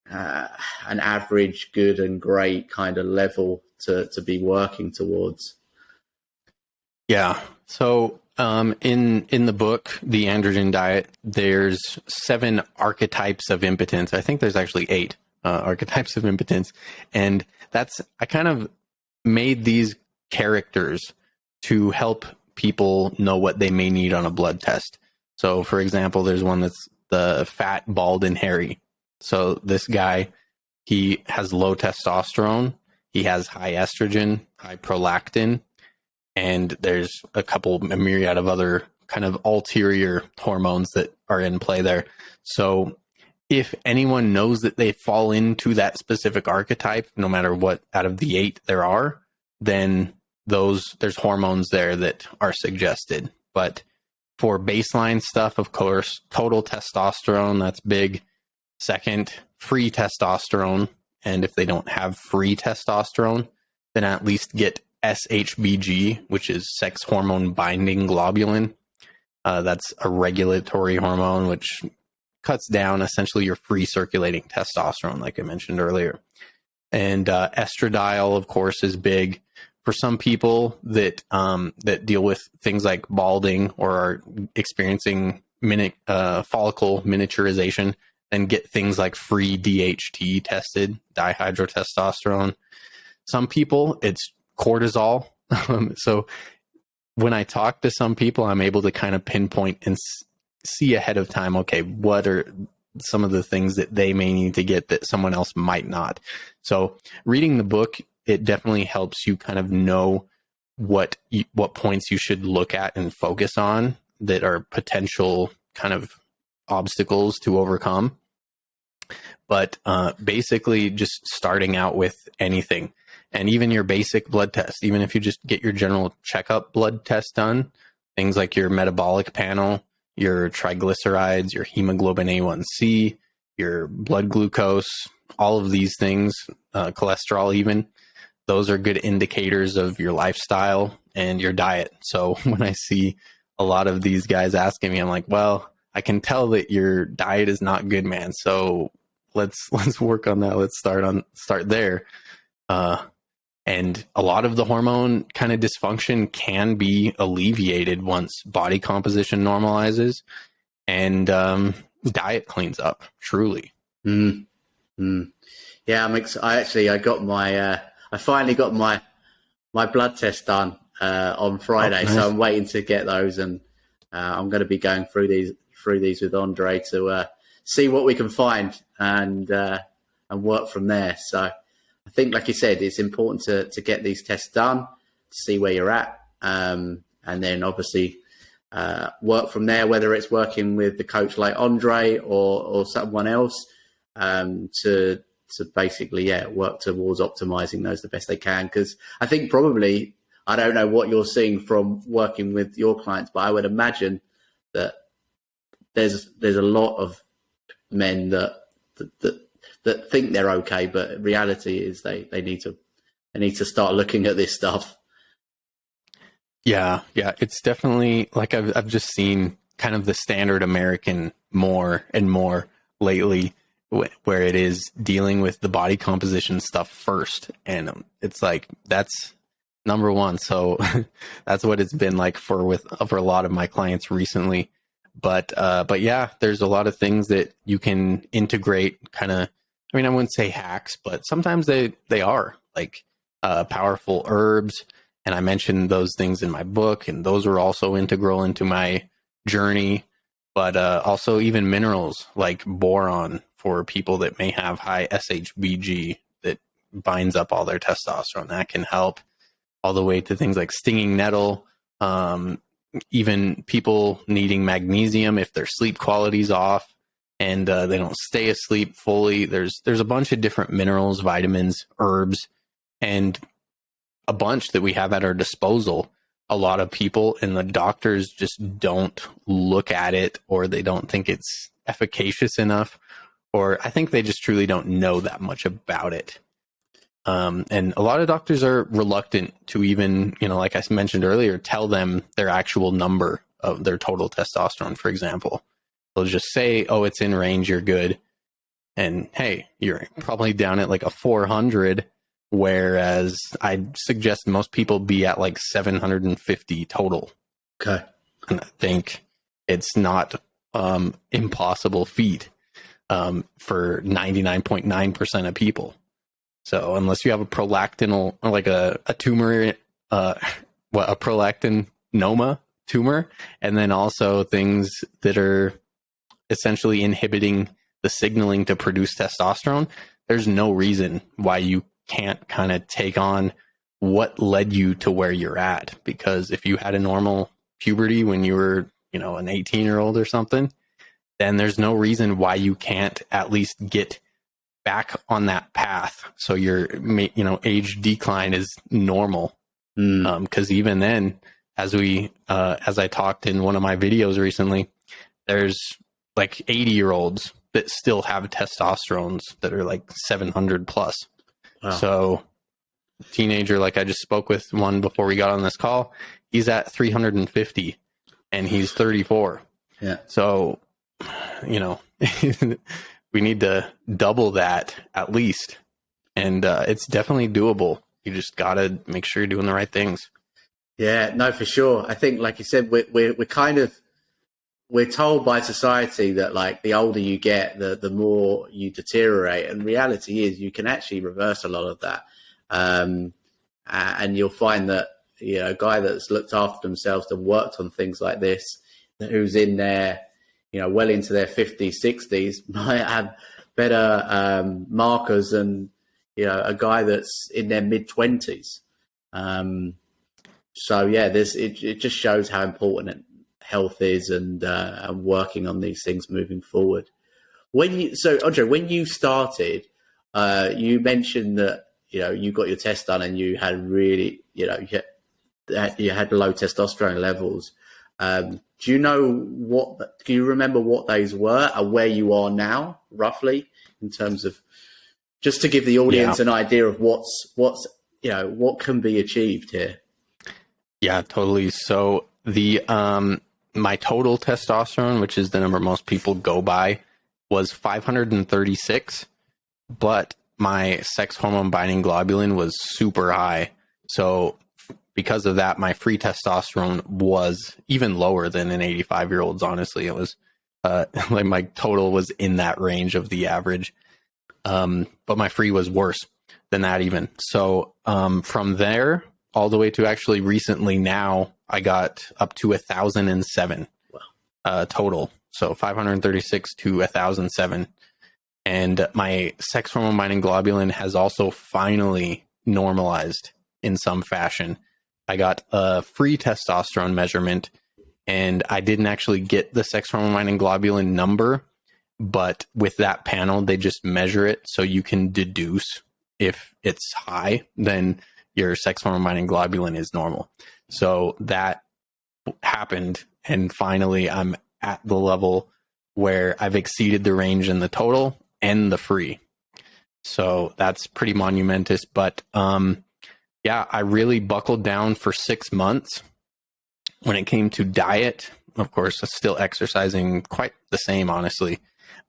an average, good and great kind of level to be working towards? Yeah. So in the book, The Androgen Diet, there's 7 archetypes of impotence. I think there's actually 8 archetypes of impotence. And I kind of made these characters to help people know what they may need on a blood test. So for example, there's one that's the fat, bald, and hairy. So this guy, he has low testosterone, he has high estrogen, high prolactin, and there's a myriad of other kind of ulterior hormones that are in play there. So if anyone knows that they fall into that specific archetype, no matter what out of the 8 there are, then there's hormones there that are suggested. But for baseline stuff, of course, total testosterone, that's big. Second, free testosterone. And if they don't have free testosterone, then at least get SHBG, which is sex hormone binding globulin. That's a regulatory hormone, which cuts down essentially your free circulating testosterone, like I mentioned earlier. And estradiol, of course, is big. For some people that deal with things like balding or are experiencing follicle miniaturization, then get things like free DHT tested, dihydrotestosterone. Some people, it's cortisol. So when I talk to some people, I'm able to kind of pinpoint and see ahead of time, okay, what are some of the things that they may need to get that someone else might not. So reading the book, it definitely helps you kind of know what points you should look at and focus on that are potential kind of obstacles to overcome. But basically just starting out with anything, and even your basic blood test, even if you just get your general checkup blood test done, things like your metabolic panel, your triglycerides, your hemoglobin A1C, your blood glucose, all of these things, cholesterol even, those are good indicators of your lifestyle and your diet. So when I see a lot of these guys asking me, I'm like, well, I can tell that your diet is not good, man. So let's work on that. Let's start there. And a lot of the hormone kind of dysfunction can be alleviated once body composition normalizes and diet cleans up, truly. Yeah, I finally got my blood test done on Friday. Oh, nice. So I'm waiting to get those, and I'm going to be going through these with Andre to see what we can find and work from there. So I think, like you said, it's important to get these tests done, to see where you're at, and then obviously work from there, whether it's working with the coach like Andre or someone else, to basically, work towards optimizing those the best they can. Because I think probably, I don't know what you're seeing from working with your clients, but I would imagine that there's a lot of men that think they're okay, but reality is they need to start looking at this stuff. Yeah, it's definitely like I've just seen kind of the standard American more and more lately, where it is dealing with the body composition stuff first, and it's like that's number one. So that's what it's been like for a lot of my clients recently. But yeah, there's a lot of things that you can integrate. Kind of, I mean, I wouldn't say hacks, but sometimes they are like powerful herbs. And I mentioned those things in my book, and those are also integral into my journey. But also even minerals like boron, for people that may have high SHBG that binds up all their testosterone. That can help, all the way to things like stinging nettle, even people needing magnesium if their sleep quality's off and they don't stay asleep fully. There's a bunch of different minerals, vitamins, herbs, and a bunch that we have at our disposal. A lot of people and the doctors just don't look at it, or they don't think it's efficacious enough, or I think they just truly don't know that much about it. And a lot of doctors are reluctant to even, like I mentioned earlier, tell them their actual number of their total testosterone, for example. They'll just say, oh, it's in range, you're good. And hey, you're probably down at like a 400, whereas I'd suggest most people be at like 750 total. Okay. And I think it's not impossible feat for 99.9% of people. So unless you have a prolactinal, like a tumor, a prolactinoma tumor, and then also things that are essentially inhibiting the signaling to produce testosterone, there's no reason why you can't kind of take on what led you to where you're at. Because if you had a normal puberty when you were, an 18-year-old or something, then there's no reason why you can't at least get back on that path. So your, age decline is normal. Because even then, as I talked in one of my videos recently, there's like 80-year-olds that still have testosterones that are like 700 plus. Wow. So teenager, like I just spoke with one before we got on this call, he's at 350 and he's 34. Yeah. So, we need to double that at least. And it's definitely doable. You just got to make sure you're doing the right things. Yeah, no, for sure. I think, like you said, we're told by society that like the older you get, the more you deteriorate. And reality is you can actually reverse a lot of that. And you'll find that, a guy that's looked after themselves and worked on things like this, who's in there, well into their 50s, 60s, might have better markers than, a guy that's in their mid-20s. So, yeah, it just shows how important health is and working on these things moving forward. Andre, when you started, you mentioned that, you got your test done and you had really, you had low testosterone levels. Do you remember what those were and where you are now, roughly, in terms of, just to give the audience an idea of what can be achieved here? Yeah, totally. So my total testosterone, which is the number most people go by, was 536, but my sex hormone binding globulin was super high. So because of that, my free testosterone was even lower than an 85-year-old's. Honestly, it was like my total was in that range of the average. But my free was worse than that even. So from there all the way to actually recently now, I got up to 1,007 total. So 536 to 1,007. And my sex hormone binding globulin has also finally normalized in some fashion. I got a free testosterone measurement, and I didn't actually get the sex hormone binding globulin number, but with that panel, they just measure it so you can deduce if it's high, then your sex hormone binding globulin is normal. So that happened, and finally I'm at the level where I've exceeded the range in the total and the free. So that's pretty monumentous. But yeah, I really buckled down for 6 months when it came to diet. Of course, I'm still exercising quite the same, honestly,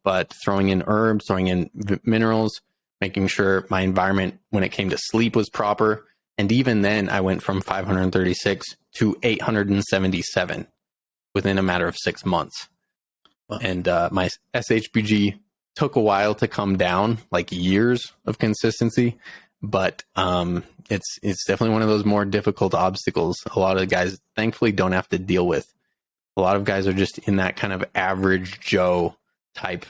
but throwing in herbs, throwing in minerals, making sure my environment when it came to sleep was proper. And even then, I went from 536 to 877 within a matter of 6 months. Wow. And my SHBG took a while to come down, like years of consistency. But it's definitely one of those more difficult obstacles a lot of guys thankfully don't have to deal with. A lot of guys are just in that kind of average Joe type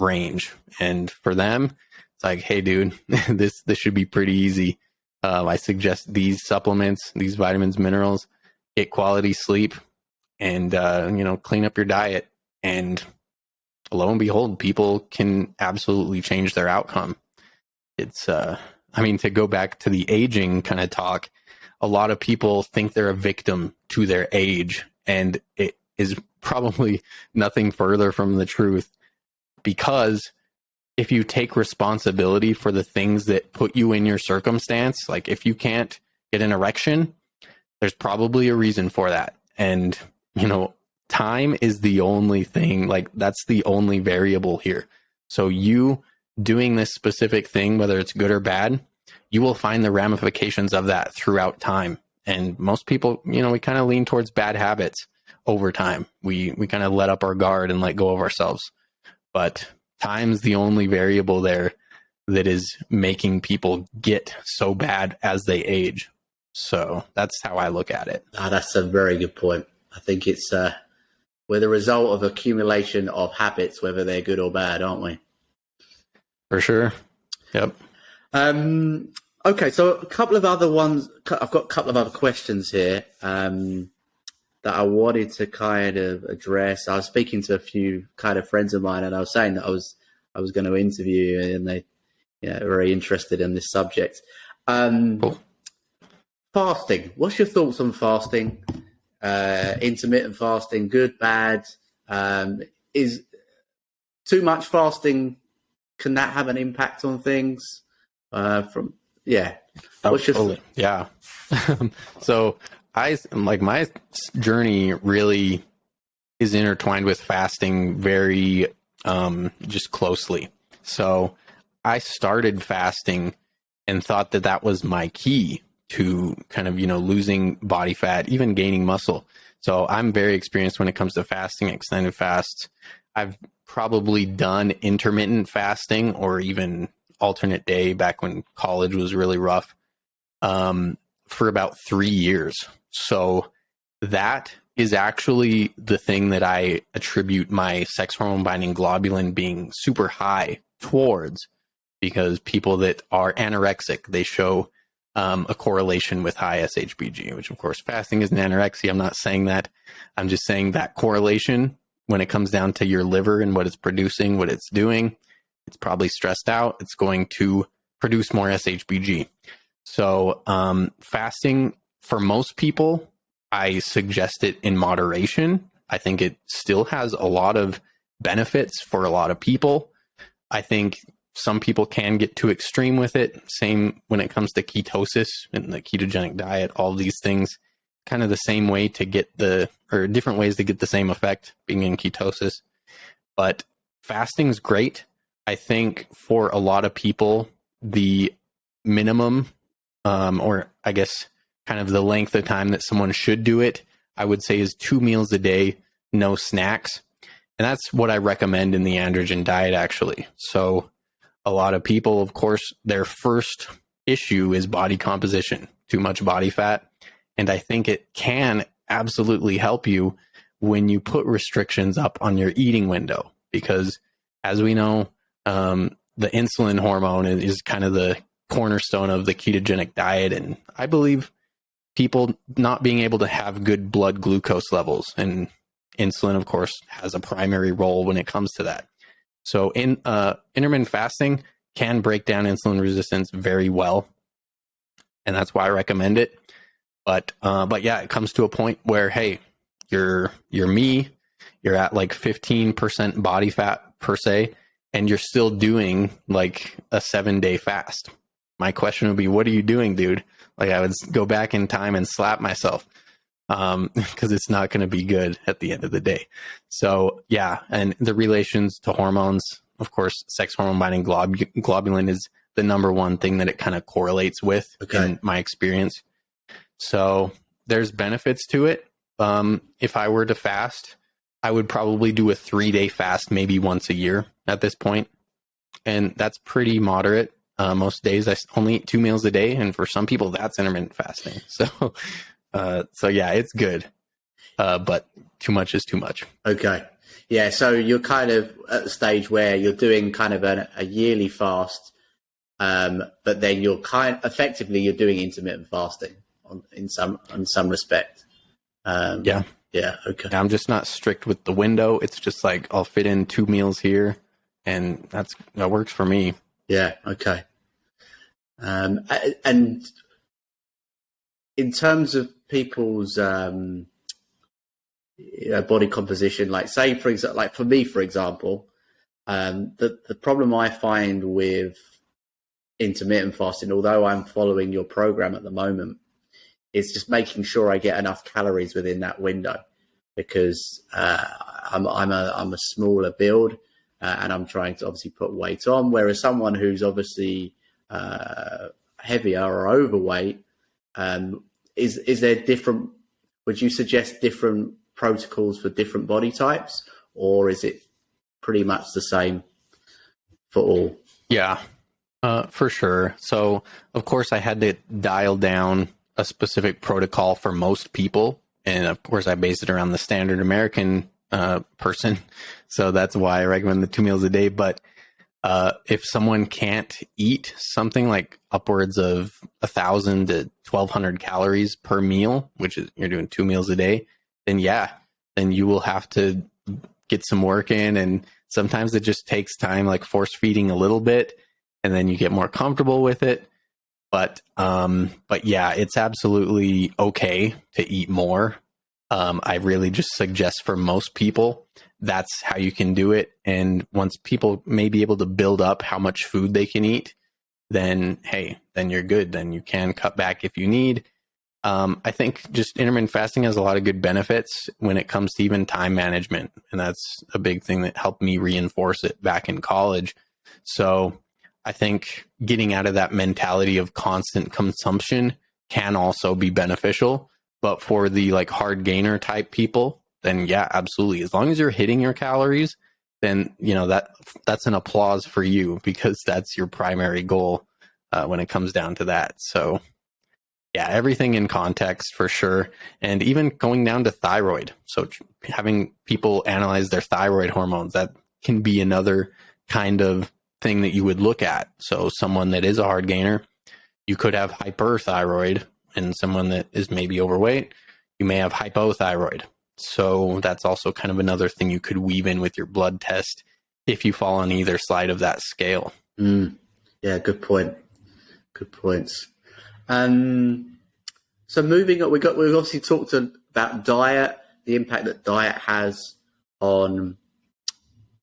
range. And for them, it's like, hey, dude, this should be pretty easy. I suggest these supplements, these vitamins, minerals, get quality sleep, and clean up your diet. And lo and behold, people can absolutely change their outcome. It's to go back to the aging kind of talk, a lot of people think they're a victim to their age, and it is probably nothing further from the truth, because if you take responsibility for the things that put you in your circumstance, like if you can't get an erection, there's probably a reason for that. And, time is the only thing, like that's the only variable here. So you doing this specific thing, whether it's good or bad, you will find the ramifications of that throughout time. And most people, we kind of lean towards bad habits over time. We kind of let up our guard and let go of ourselves. But time's the only variable there that is making people get so bad as they age. So that's how I look at it. That's a very good point. I think it's we're the result of accumulation of habits, whether they're good or bad, aren't we? For sure. Yep. Okay, so a couple of other ones. I've got a couple of other questions here that I wanted to kind of address. I was speaking to a few kind of friends of mine, and I was saying that I was going to interview you, and they were very interested in this subject. Cool. Fasting. What's your thoughts on fasting? Intermittent fasting, good, bad? Is too much fasting, can that have an impact on things? Totally. Yeah. So my journey really is intertwined with fasting very just closely. So I started fasting and thought that was my key to kind of, losing body fat, even gaining muscle. So I'm very experienced when it comes to fasting, extended fasts. I've probably done intermittent fasting or even alternate day back when college was really rough for about 3 years. So that is actually the thing that I attribute my sex hormone binding globulin being super high towards, because people that are anorexic, they show a correlation with high SHBG, which of course fasting isn't anorexia. I'm not saying that. I'm just saying that correlation, when it comes down to your liver and what it's producing, what it's doing, it's probably stressed out. It's going to produce more SHBG. So fasting, for most people, I suggest it in moderation. I think it still has a lot of benefits for a lot of people. I think some people can get too extreme with it. Same when it comes to ketosis and the ketogenic diet, all these things, kind of the same way to get different ways to get the same effect being in ketosis. But fasting's great. I think for a lot of people, the minimum, or I guess kind of the length of time that someone should do it, I would say is 2 meals a day, no snacks. And that's what I recommend in the Androgen Diet, actually. So a lot of people, of course, their first issue is body composition, too much body fat. And I think it can absolutely help you when you put restrictions up on your eating window, because as we know, the insulin hormone is kind of the cornerstone of the ketogenic diet. And I believe people not being able to have good blood glucose levels, and insulin, of course, has a primary role when it comes to that. So intermittent fasting can break down insulin resistance very well, and that's why I recommend it. But yeah, it comes to a point where, hey, you're at like 15% body fat per se, and you're still doing like a 7-day fast. My question would be, what are you doing, dude? Like, I would go back in time and slap myself, because it's not going to be good at the end of the day. So yeah, and the relations to hormones, of course, sex hormone binding globulin is the number one thing that it kind of correlates with, in my experience. So there's benefits to it. If I were to fast, I would probably do a 3-day fast, maybe once a year at this point. And that's pretty moderate. Most days I only eat 2 meals a day. And for some people, that's intermittent fasting. So yeah, it's good. But too much is too much. Okay. Yeah, so you're kind of at the stage where you're doing kind of a yearly fast, but then you're effectively you're doing intermittent fasting in some respect. Yeah. Yeah. Okay. I'm just not strict with the window. It's just like I'll fit in 2 meals here, and that works for me. Yeah. Okay. And in terms of people's body composition, like say for example, like for me, for example, the problem I find with intermittent fasting, although I'm following your program at the moment, is just making sure I get enough calories within that window, because I'm a smaller build, and I'm trying to obviously put weight on, whereas someone who's obviously heavier or overweight, is there different? Would you suggest different protocols for different body types, or is it pretty much the same for all? Yeah, for sure. So, of course, I had to dial down a specific protocol for most people. And of course, I based it around the standard American person. So that's why I recommend the 2 meals a day. But if someone can't eat something like upwards of 1,000 to 1,200 calories per meal, which is you're doing 2 meals a day, then then you will have to get some work in. And sometimes it just takes time, like force feeding a little bit, and then you get more comfortable with it. But yeah, it's absolutely okay to eat more. I really just suggest for most people, that's how you can do it. And once people may be able to build up how much food they can eat, then, hey, then you're good. Then you can cut back if you need. I think just intermittent fasting has a lot of good benefits when it comes to even time management. And that's a big thing that helped me reinforce it back in college. So I think getting out of that mentality of constant consumption can also be beneficial. But for the like hard gainer type people, then yeah, absolutely. As long as you're hitting your calories, then that's an applause for you, because that's your primary goal when it comes down to that. So yeah, everything in context for sure. And even going down to thyroid. So having people analyze their thyroid hormones, that can be another kind of thing that you would look at. So someone that is a hard gainer, you could have hyperthyroid, and someone that is maybe overweight, you may have hypothyroid. So that's also kind of another thing you could weave in with your blood test if you fall on either side of that scale. Yeah, good point. Good points. So moving on, we've obviously talked about diet, the impact that diet has on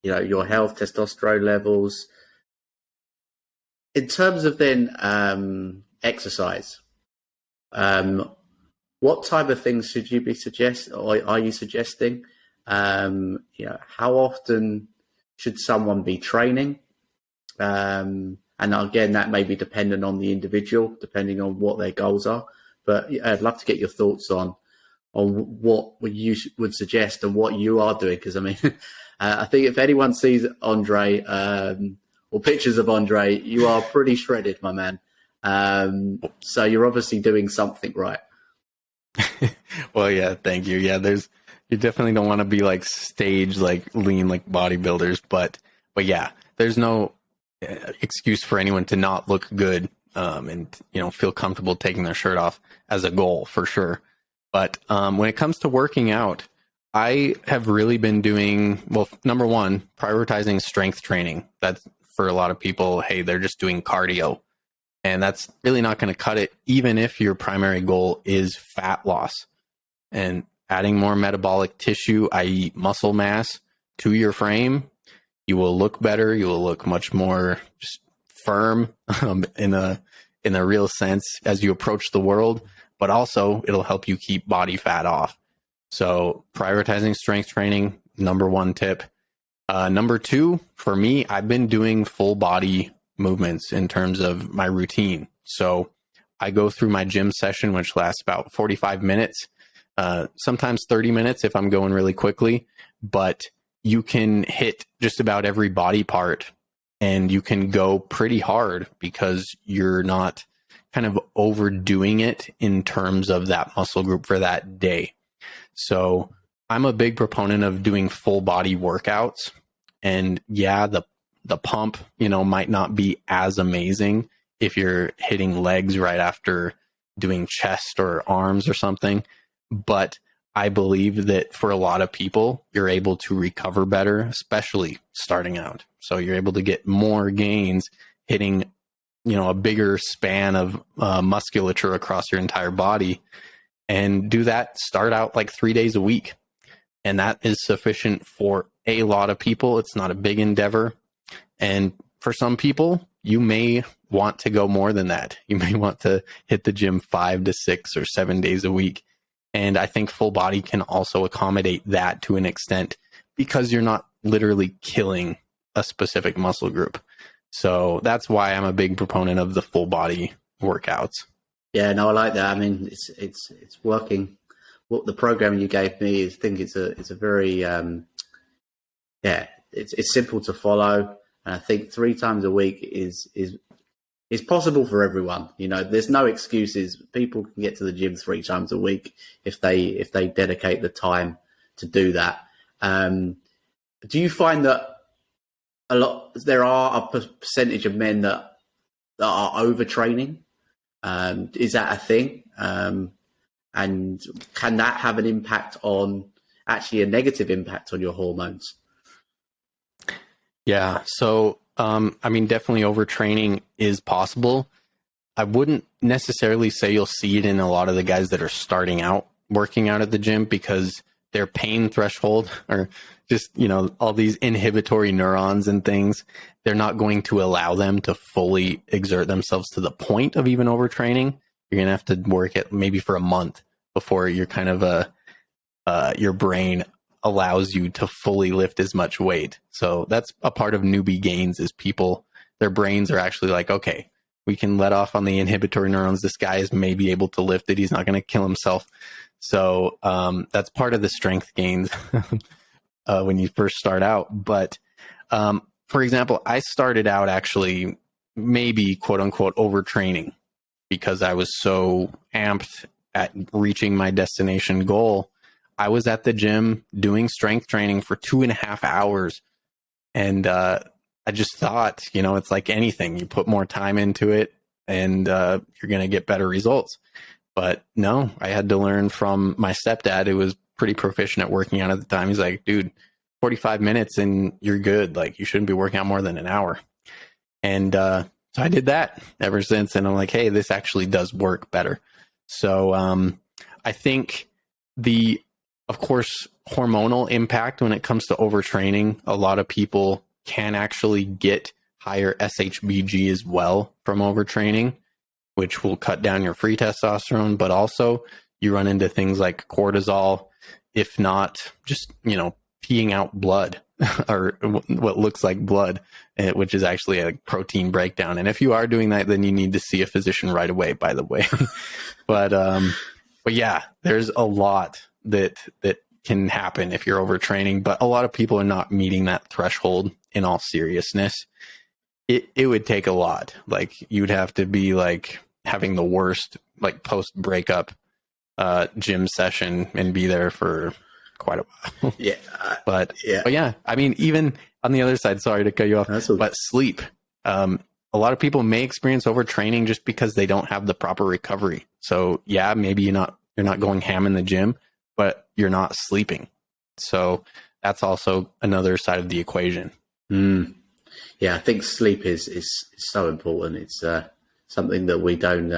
your health, testosterone levels. In terms of then exercise, what type of things should you be are you suggesting? How often should someone be training? And again, that may be dependent on the individual, depending on what their goals are. But I'd love to get your thoughts on what you would suggest and what you are doing. Because I mean, I think if anyone sees Andre or pictures of Andre, you are pretty shredded, my man. So you're obviously doing something right. Well, yeah, thank you. Yeah, you definitely don't want to be like stage, like lean, like bodybuilders, but yeah, there's no excuse for anyone to not look good, and feel comfortable taking their shirt off as a goal for sure. But when it comes to working out, I have really been doing, well, number one, prioritizing strength training. That's for a lot of people, hey, they're just doing cardio. And that's really not going to cut it, even if your primary goal is fat loss. And adding more metabolic tissue, i.e. muscle mass, to your frame, you will look better. You will look much more just firm in a real sense as you approach the world. But also, it'll help you keep body fat off. So prioritizing strength training, number one tip. Number two, for me, I've been doing full body movements in terms of my routine. So I go through my gym session, which lasts about 45 minutes, sometimes 30 minutes if I'm going really quickly, but you can hit just about every body part and you can go pretty hard because you're not kind of overdoing it in terms of that muscle group for that day. So I'm a big proponent of doing full body workouts. And yeah, the pump, might not be as amazing if you're hitting legs right after doing chest or arms or something. But I believe that for a lot of people, you're able to recover better, especially starting out. So you're able to get more gains hitting, a bigger span of musculature across your entire body, and do that start out like 3 days a week. And that is sufficient for a lot of people. It's not a big endeavor. And for some people, you may want to go more than that. You may want to hit the gym 5 to 6 or 7 days a week. And I think full body can also accommodate that to an extent, because you're not literally killing a specific muscle group. So that's why I'm a big proponent of the full body workouts. Yeah, no, I like that. I mean, it's working. What the program you gave me, I think it's a very it's simple to follow, and I think 3 times a week is possible for everyone. There's no excuses. People can get to the gym 3 times a week if they dedicate the time to do that. Do you find that there are a percentage of men that are overtraining? Is that a thing? And can that have an impact actually a negative impact on your hormones? Yeah. So, definitely overtraining is possible. I wouldn't necessarily say you'll see it in a lot of the guys that are starting out working out at the gym, because their pain threshold, or just, all these inhibitory neurons and things, they're not going to allow them to fully exert themselves to the point of even overtraining. You're going to have to work it maybe for a month before you're kind of your brain allows you to fully lift as much weight. So that's a part of newbie gains, is their brains are actually like, okay, we can let off on the inhibitory neurons. This guy is maybe able to lift it. He's not going to kill himself. So that's part of the strength gains when you first start out. But for example, I started out actually maybe quote unquote overtraining, because I was so amped at reaching my destination goal. I was at the gym doing strength training for 2.5 hours. And I just thought, it's like anything. You put more time into it and you're going to get better results. But no, I had to learn from my stepdad, who was pretty proficient at working out at the time. He's like, dude, 45 minutes and you're good. Like, you shouldn't be working out more than an hour. And so I did that ever since. And I'm like, hey, this actually does work better. So I think of course, hormonal impact when it comes to overtraining, a lot of people can actually get higher SHBG as well from overtraining, which will cut down your free testosterone. But also you run into things like cortisol, if not just, peeing out blood or what looks like blood, which is actually a protein breakdown. And if you are doing that, then you need to see a physician right away, by the way. But yeah, there's a lot that can happen if you're overtraining, but a lot of people are not meeting that threshold. In all seriousness, it would take a lot. Like, you'd have to be like having the worst, like, post breakup gym session and be there for quite a while. Yeah. But yeah, even on the other side, sorry to cut you off, but sleep. A lot of people may experience overtraining just because they don't have the proper recovery. So yeah, maybe you're not going ham in the gym, but you're not sleeping. So that's also another side of the equation. Yeah, I think sleep is so important. It's something that we don't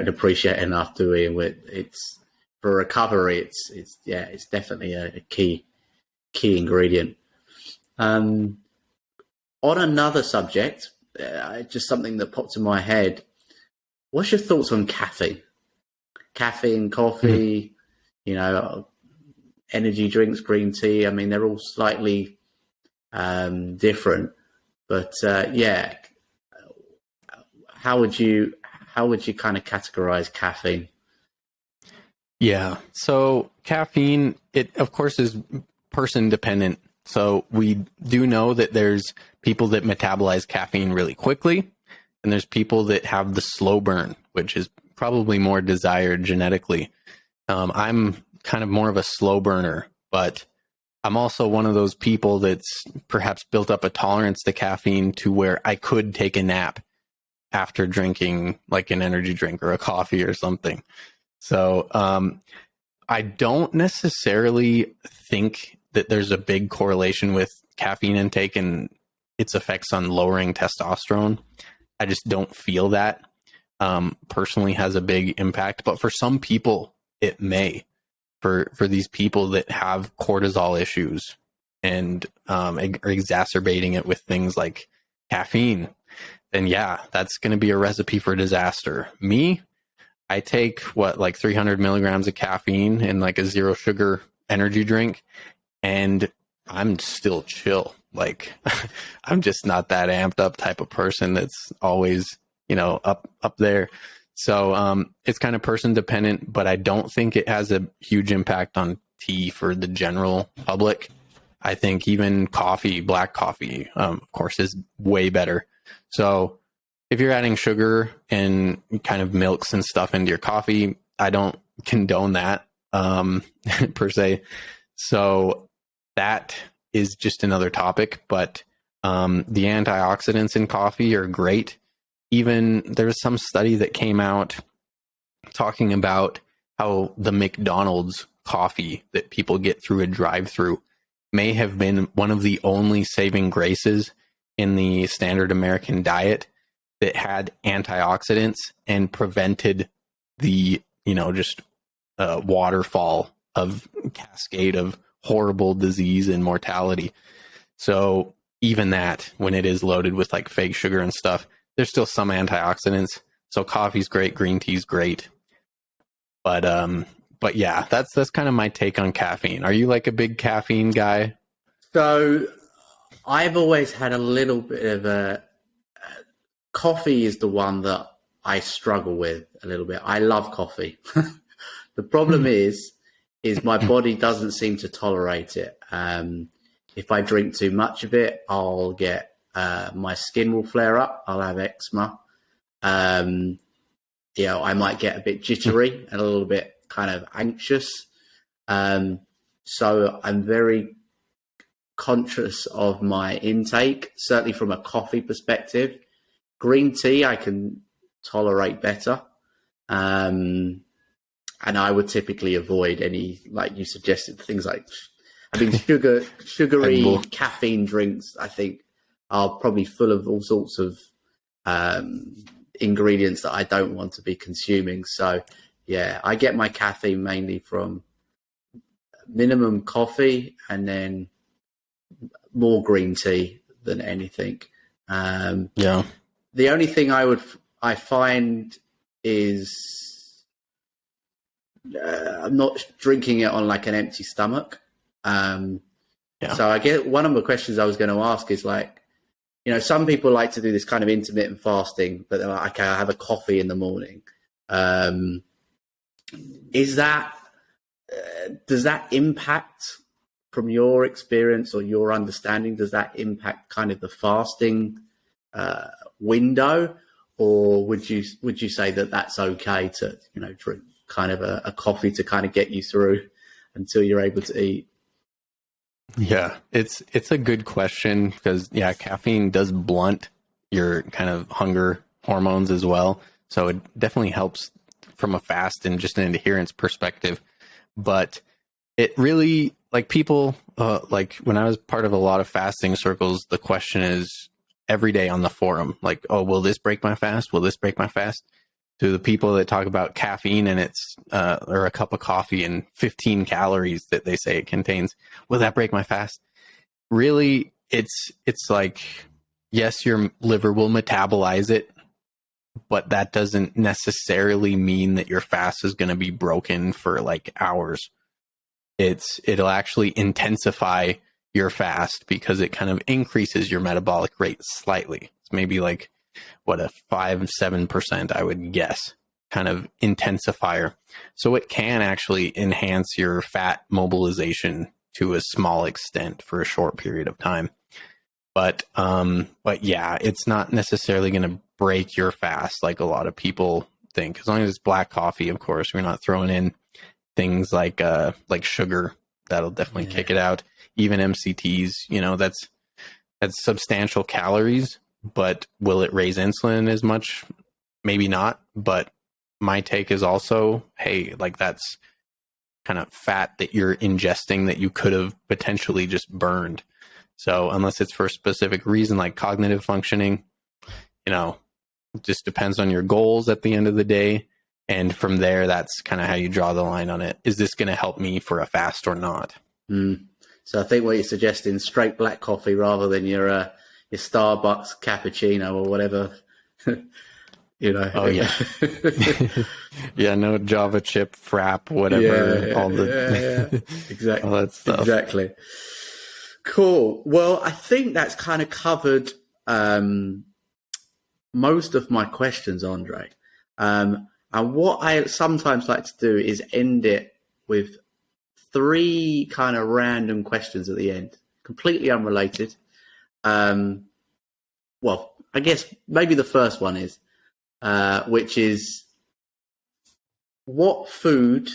appreciate enough, do we? It's for recovery. It's definitely a key ingredient. On another subject, just something that popped in my head. What's your thoughts on caffeine? Caffeine, coffee, energy drinks, green tea. I mean, they're all slightly different, but how would you kind of categorize caffeine? Yeah, so caffeine, it of course is person dependent. So we do know that there's people that metabolize caffeine really quickly, and there's people that have the slow burn, which is probably more desired genetically. I'm kind of more of a slow burner, but I'm also one of those people that's perhaps built up a tolerance to caffeine to where I could take a nap after drinking like an energy drink or a coffee or something. So I don't necessarily think that there's a big correlation with caffeine intake and its effects on lowering testosterone. I just don't feel that personally has a big impact, but for some people it may. For these people that have cortisol issues and are exacerbating it with things like caffeine, then yeah, that's going to be a recipe for disaster. Me, I take like 300 milligrams of caffeine in like a zero sugar energy drink, and I'm still chill. Like I'm just not that amped up type of person that's always, up there. So it's kind of person dependent, but I don't think it has a huge impact on tea for the general public. I think even coffee, black coffee, of course, is way better. So if you're adding sugar and kind of milks and stuff into your coffee, I don't condone that per se. So that is just another topic, but the antioxidants in coffee are great. Even there's some study that came out talking about how the McDonald's coffee that people get through a drive-through may have been one of the only saving graces in the standard American diet that had antioxidants and prevented the, just waterfall of cascade of horrible disease and mortality. So even that, when it is loaded with like fake sugar and stuff, there's still some antioxidants. So coffee's great, green tea's great. But yeah, that's kind of my take on caffeine. Are you like a big caffeine guy? So I've always had a little bit of a coffee is the one that I struggle with a little bit. I love coffee. The problem is my body doesn't seem to tolerate it. If I drink too much of it, I'll get my skin will flare up. I'll have eczema. I might get a bit jittery and a little bit kind of anxious. So I'm very conscious of my intake, certainly from a coffee perspective. Green tea, I can tolerate better. And I would typically avoid any, like you suggested, things like, sugary caffeine drinks, I think, are probably full of all sorts of ingredients that I don't want to be consuming. So, yeah, I get my caffeine mainly from minimum coffee and then more green tea than anything. Yeah. The only thing I find is I'm not drinking it on like an empty stomach. So I get one of the questions I was going to ask is like, some people like to do this kind of intermittent fasting, but they're like, okay, I have a coffee in the morning. Is that, does that impact from your experience or your understanding? Does that impact kind of the fasting window, or would you say that that's okay to, drink kind of a coffee to kind of get you through until you're able to eat? Yeah, it's a good question because caffeine does blunt your kind of hunger hormones as well. So it definitely helps from a fast and just an adherence perspective. But it really, like people, like when I was part of a lot of fasting circles, the question is every day on the forum, like, oh, will this break my fast? Will this break my fast? To the people that talk about caffeine and it's or a cup of coffee and 15 calories that they say it contains, will that break my fast? Really, it's like, yes, your liver will metabolize it, but that doesn't necessarily mean that your fast is going to be broken for like hours. It'll actually intensify your fast because it kind of increases your metabolic rate slightly. It's maybe like a 5-7%, I would guess, kind of intensifier. So it can actually enhance your fat mobilization to a small extent for a short period of time. But yeah, it's not necessarily going to break your fast like a lot of people think. As long as it's black coffee, of course, we're not throwing in things like sugar, that'll definitely kick it out. Even MCTs, that's substantial calories, but will it raise insulin as much? Maybe not. But my take is also, hey, like that's kind of fat that you're ingesting that you could have potentially just burned. So unless it's for a specific reason, like cognitive functioning, it just depends on your goals at the end of the day. And from there, that's kind of how you draw the line on it. Is this going to help me for a fast or not? So I think what you're suggesting, straight black coffee rather than your Starbucks cappuccino or whatever. Oh yeah. Yeah, no Java chip frap, whatever. Exactly. All that stuff. Exactly. Cool. Well, I think that's kind of covered most of my questions, Andre. And what I sometimes like to do is end it with 3 kind of random questions at the end, completely unrelated. Well, I guess maybe the first one is, which is, what food,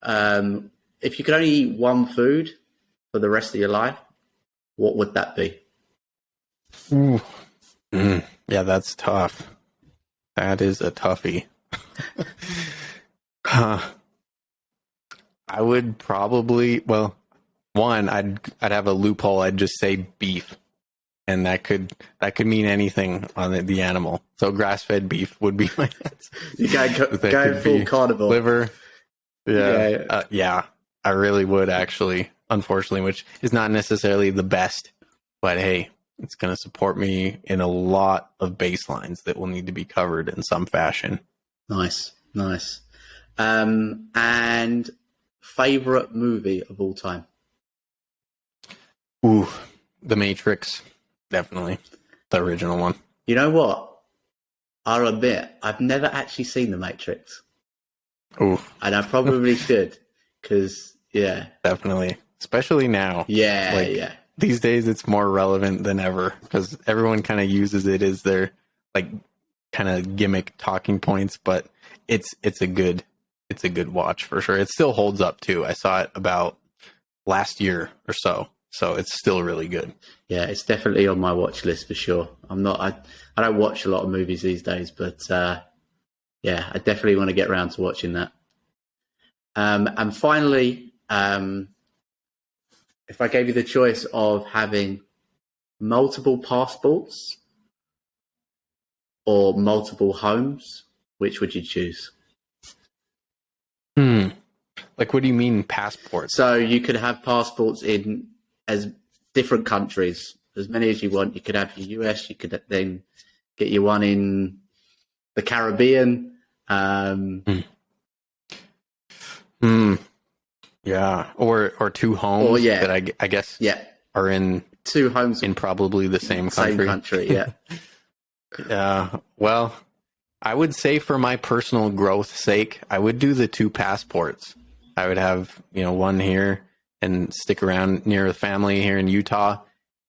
if you could only eat one food for the rest of your life, what would that be? Ooh. Yeah, that's tough. That is a toughie. I would probably, one, I'd have a loophole. I'd just say beef, and that could mean anything on the animal. So grass-fed beef would be my answer. You go full carnivore. Liver. Yeah. I really would, actually, unfortunately, which is not necessarily the best, but hey, it's going to support me in a lot of baselines that will need to be covered in some fashion. Nice. And favorite movie of all time? Ooh, The Matrix, definitely the original one. You know what? I'll admit I've never actually seen The Matrix. Ooh, and I probably should, because definitely, especially now. Yeah. These days, it's more relevant than ever because everyone kind of uses it as their kind of gimmick talking points. But it's a good watch for sure. It still holds up too. I saw it about last year or so it's still really good. Yeah, it's definitely on my watch list for sure. I don't watch a lot of movies these days, but I definitely want to get around to watching that. And finally, if I gave you the choice of having multiple passports or multiple homes, which would you choose? Like, what do you mean passports? So you could have passports in as different countries, as many as you want. You could have your US, you could then get you one in the Caribbean. Yeah, or 2 homes that I guess are in 2 homes in probably the same country. Same country, yeah. Yeah. Well, I would say for my personal growth's sake, I would do the 2 passports. I would have, one here and stick around near the family here in Utah,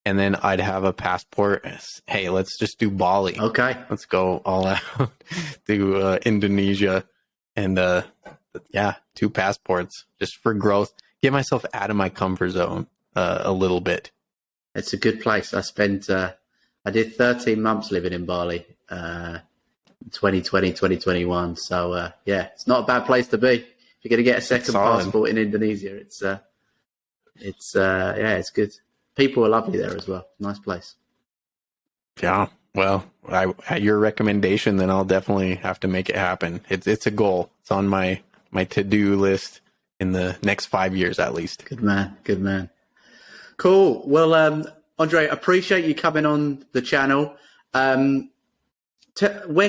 and then I'd have a passport. Hey, let's just do Bali. Okay. Let's go all out to Indonesia, and 2 passports just for growth. Get myself out of my comfort zone a little bit. It's a good place. I did 13 months living in Bali, 2020, 2021. So it's not a bad place to be. If you're going to get a second passport in Indonesia, it's good. People are lovely there as well. Nice place. Yeah. Well, at your recommendation, then I'll definitely have to make it happen. It's a goal. It's on my to-do list in the next 5 years at least. Good man. Cool. Well, Andre, appreciate you coming on the channel. Where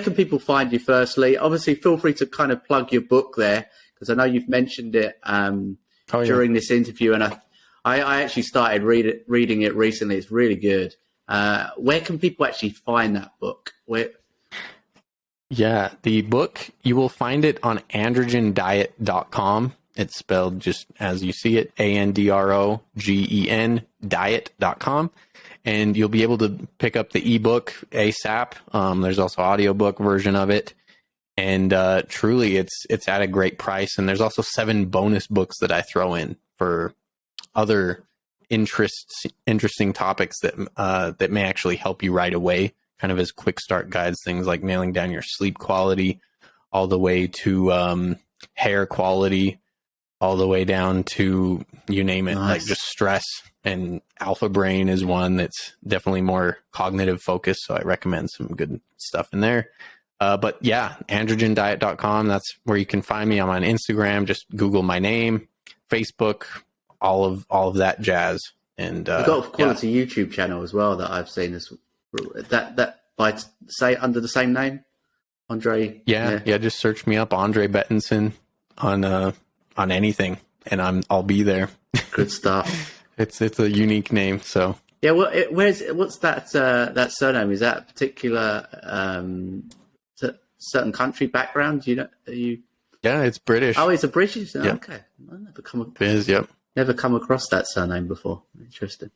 can people find you firstly? Obviously, feel free to kind of plug your book there, because I know you've mentioned it during this interview, and I actually started reading it recently. It's really good. Where can people actually find that book? Yeah, the book, you will find it on androgendiet.com. It's spelled just as you see it, ANDROGEN diet.com. And you'll be able to pick up the ebook ASAP. There's also audiobook version of it. And truly, it's at a great price. And there's also 7 bonus books that I throw in for other interesting topics that may actually help you right away, kind of as quick start guides. Things like nailing down your sleep quality, all the way to hair quality, all the way down to you name it, Nice. like just stress. And Alpha Brain is one that's definitely more cognitive focused. So I recommend some good stuff in there. But yeah, androgendiet.com. That's where you can find me. I'm on Instagram. Just Google my name, Facebook, all of that jazz. And You've got a quality YouTube channel as well that I've seen. That by say under the same name, Andre. Yeah. Just search me up, André Bettinson, on anything, and I'll be there. Good stuff. It's a unique name. So yeah. What's that surname? Is that a particular certain country background? Yeah, it's British. Oh, it's a British. Yep. Okay, Never come across that surname before. Interesting.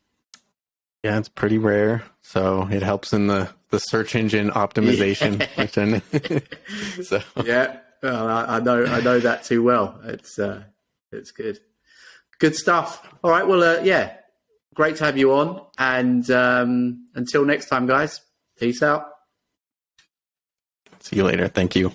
Yeah, it's pretty rare, so it helps in the search engine optimization. Yeah. So yeah, well, I know that too well. It's good. Good stuff. All right. Well, yeah, great to have you on. And until next time, guys. Peace out. See you later. Thank you.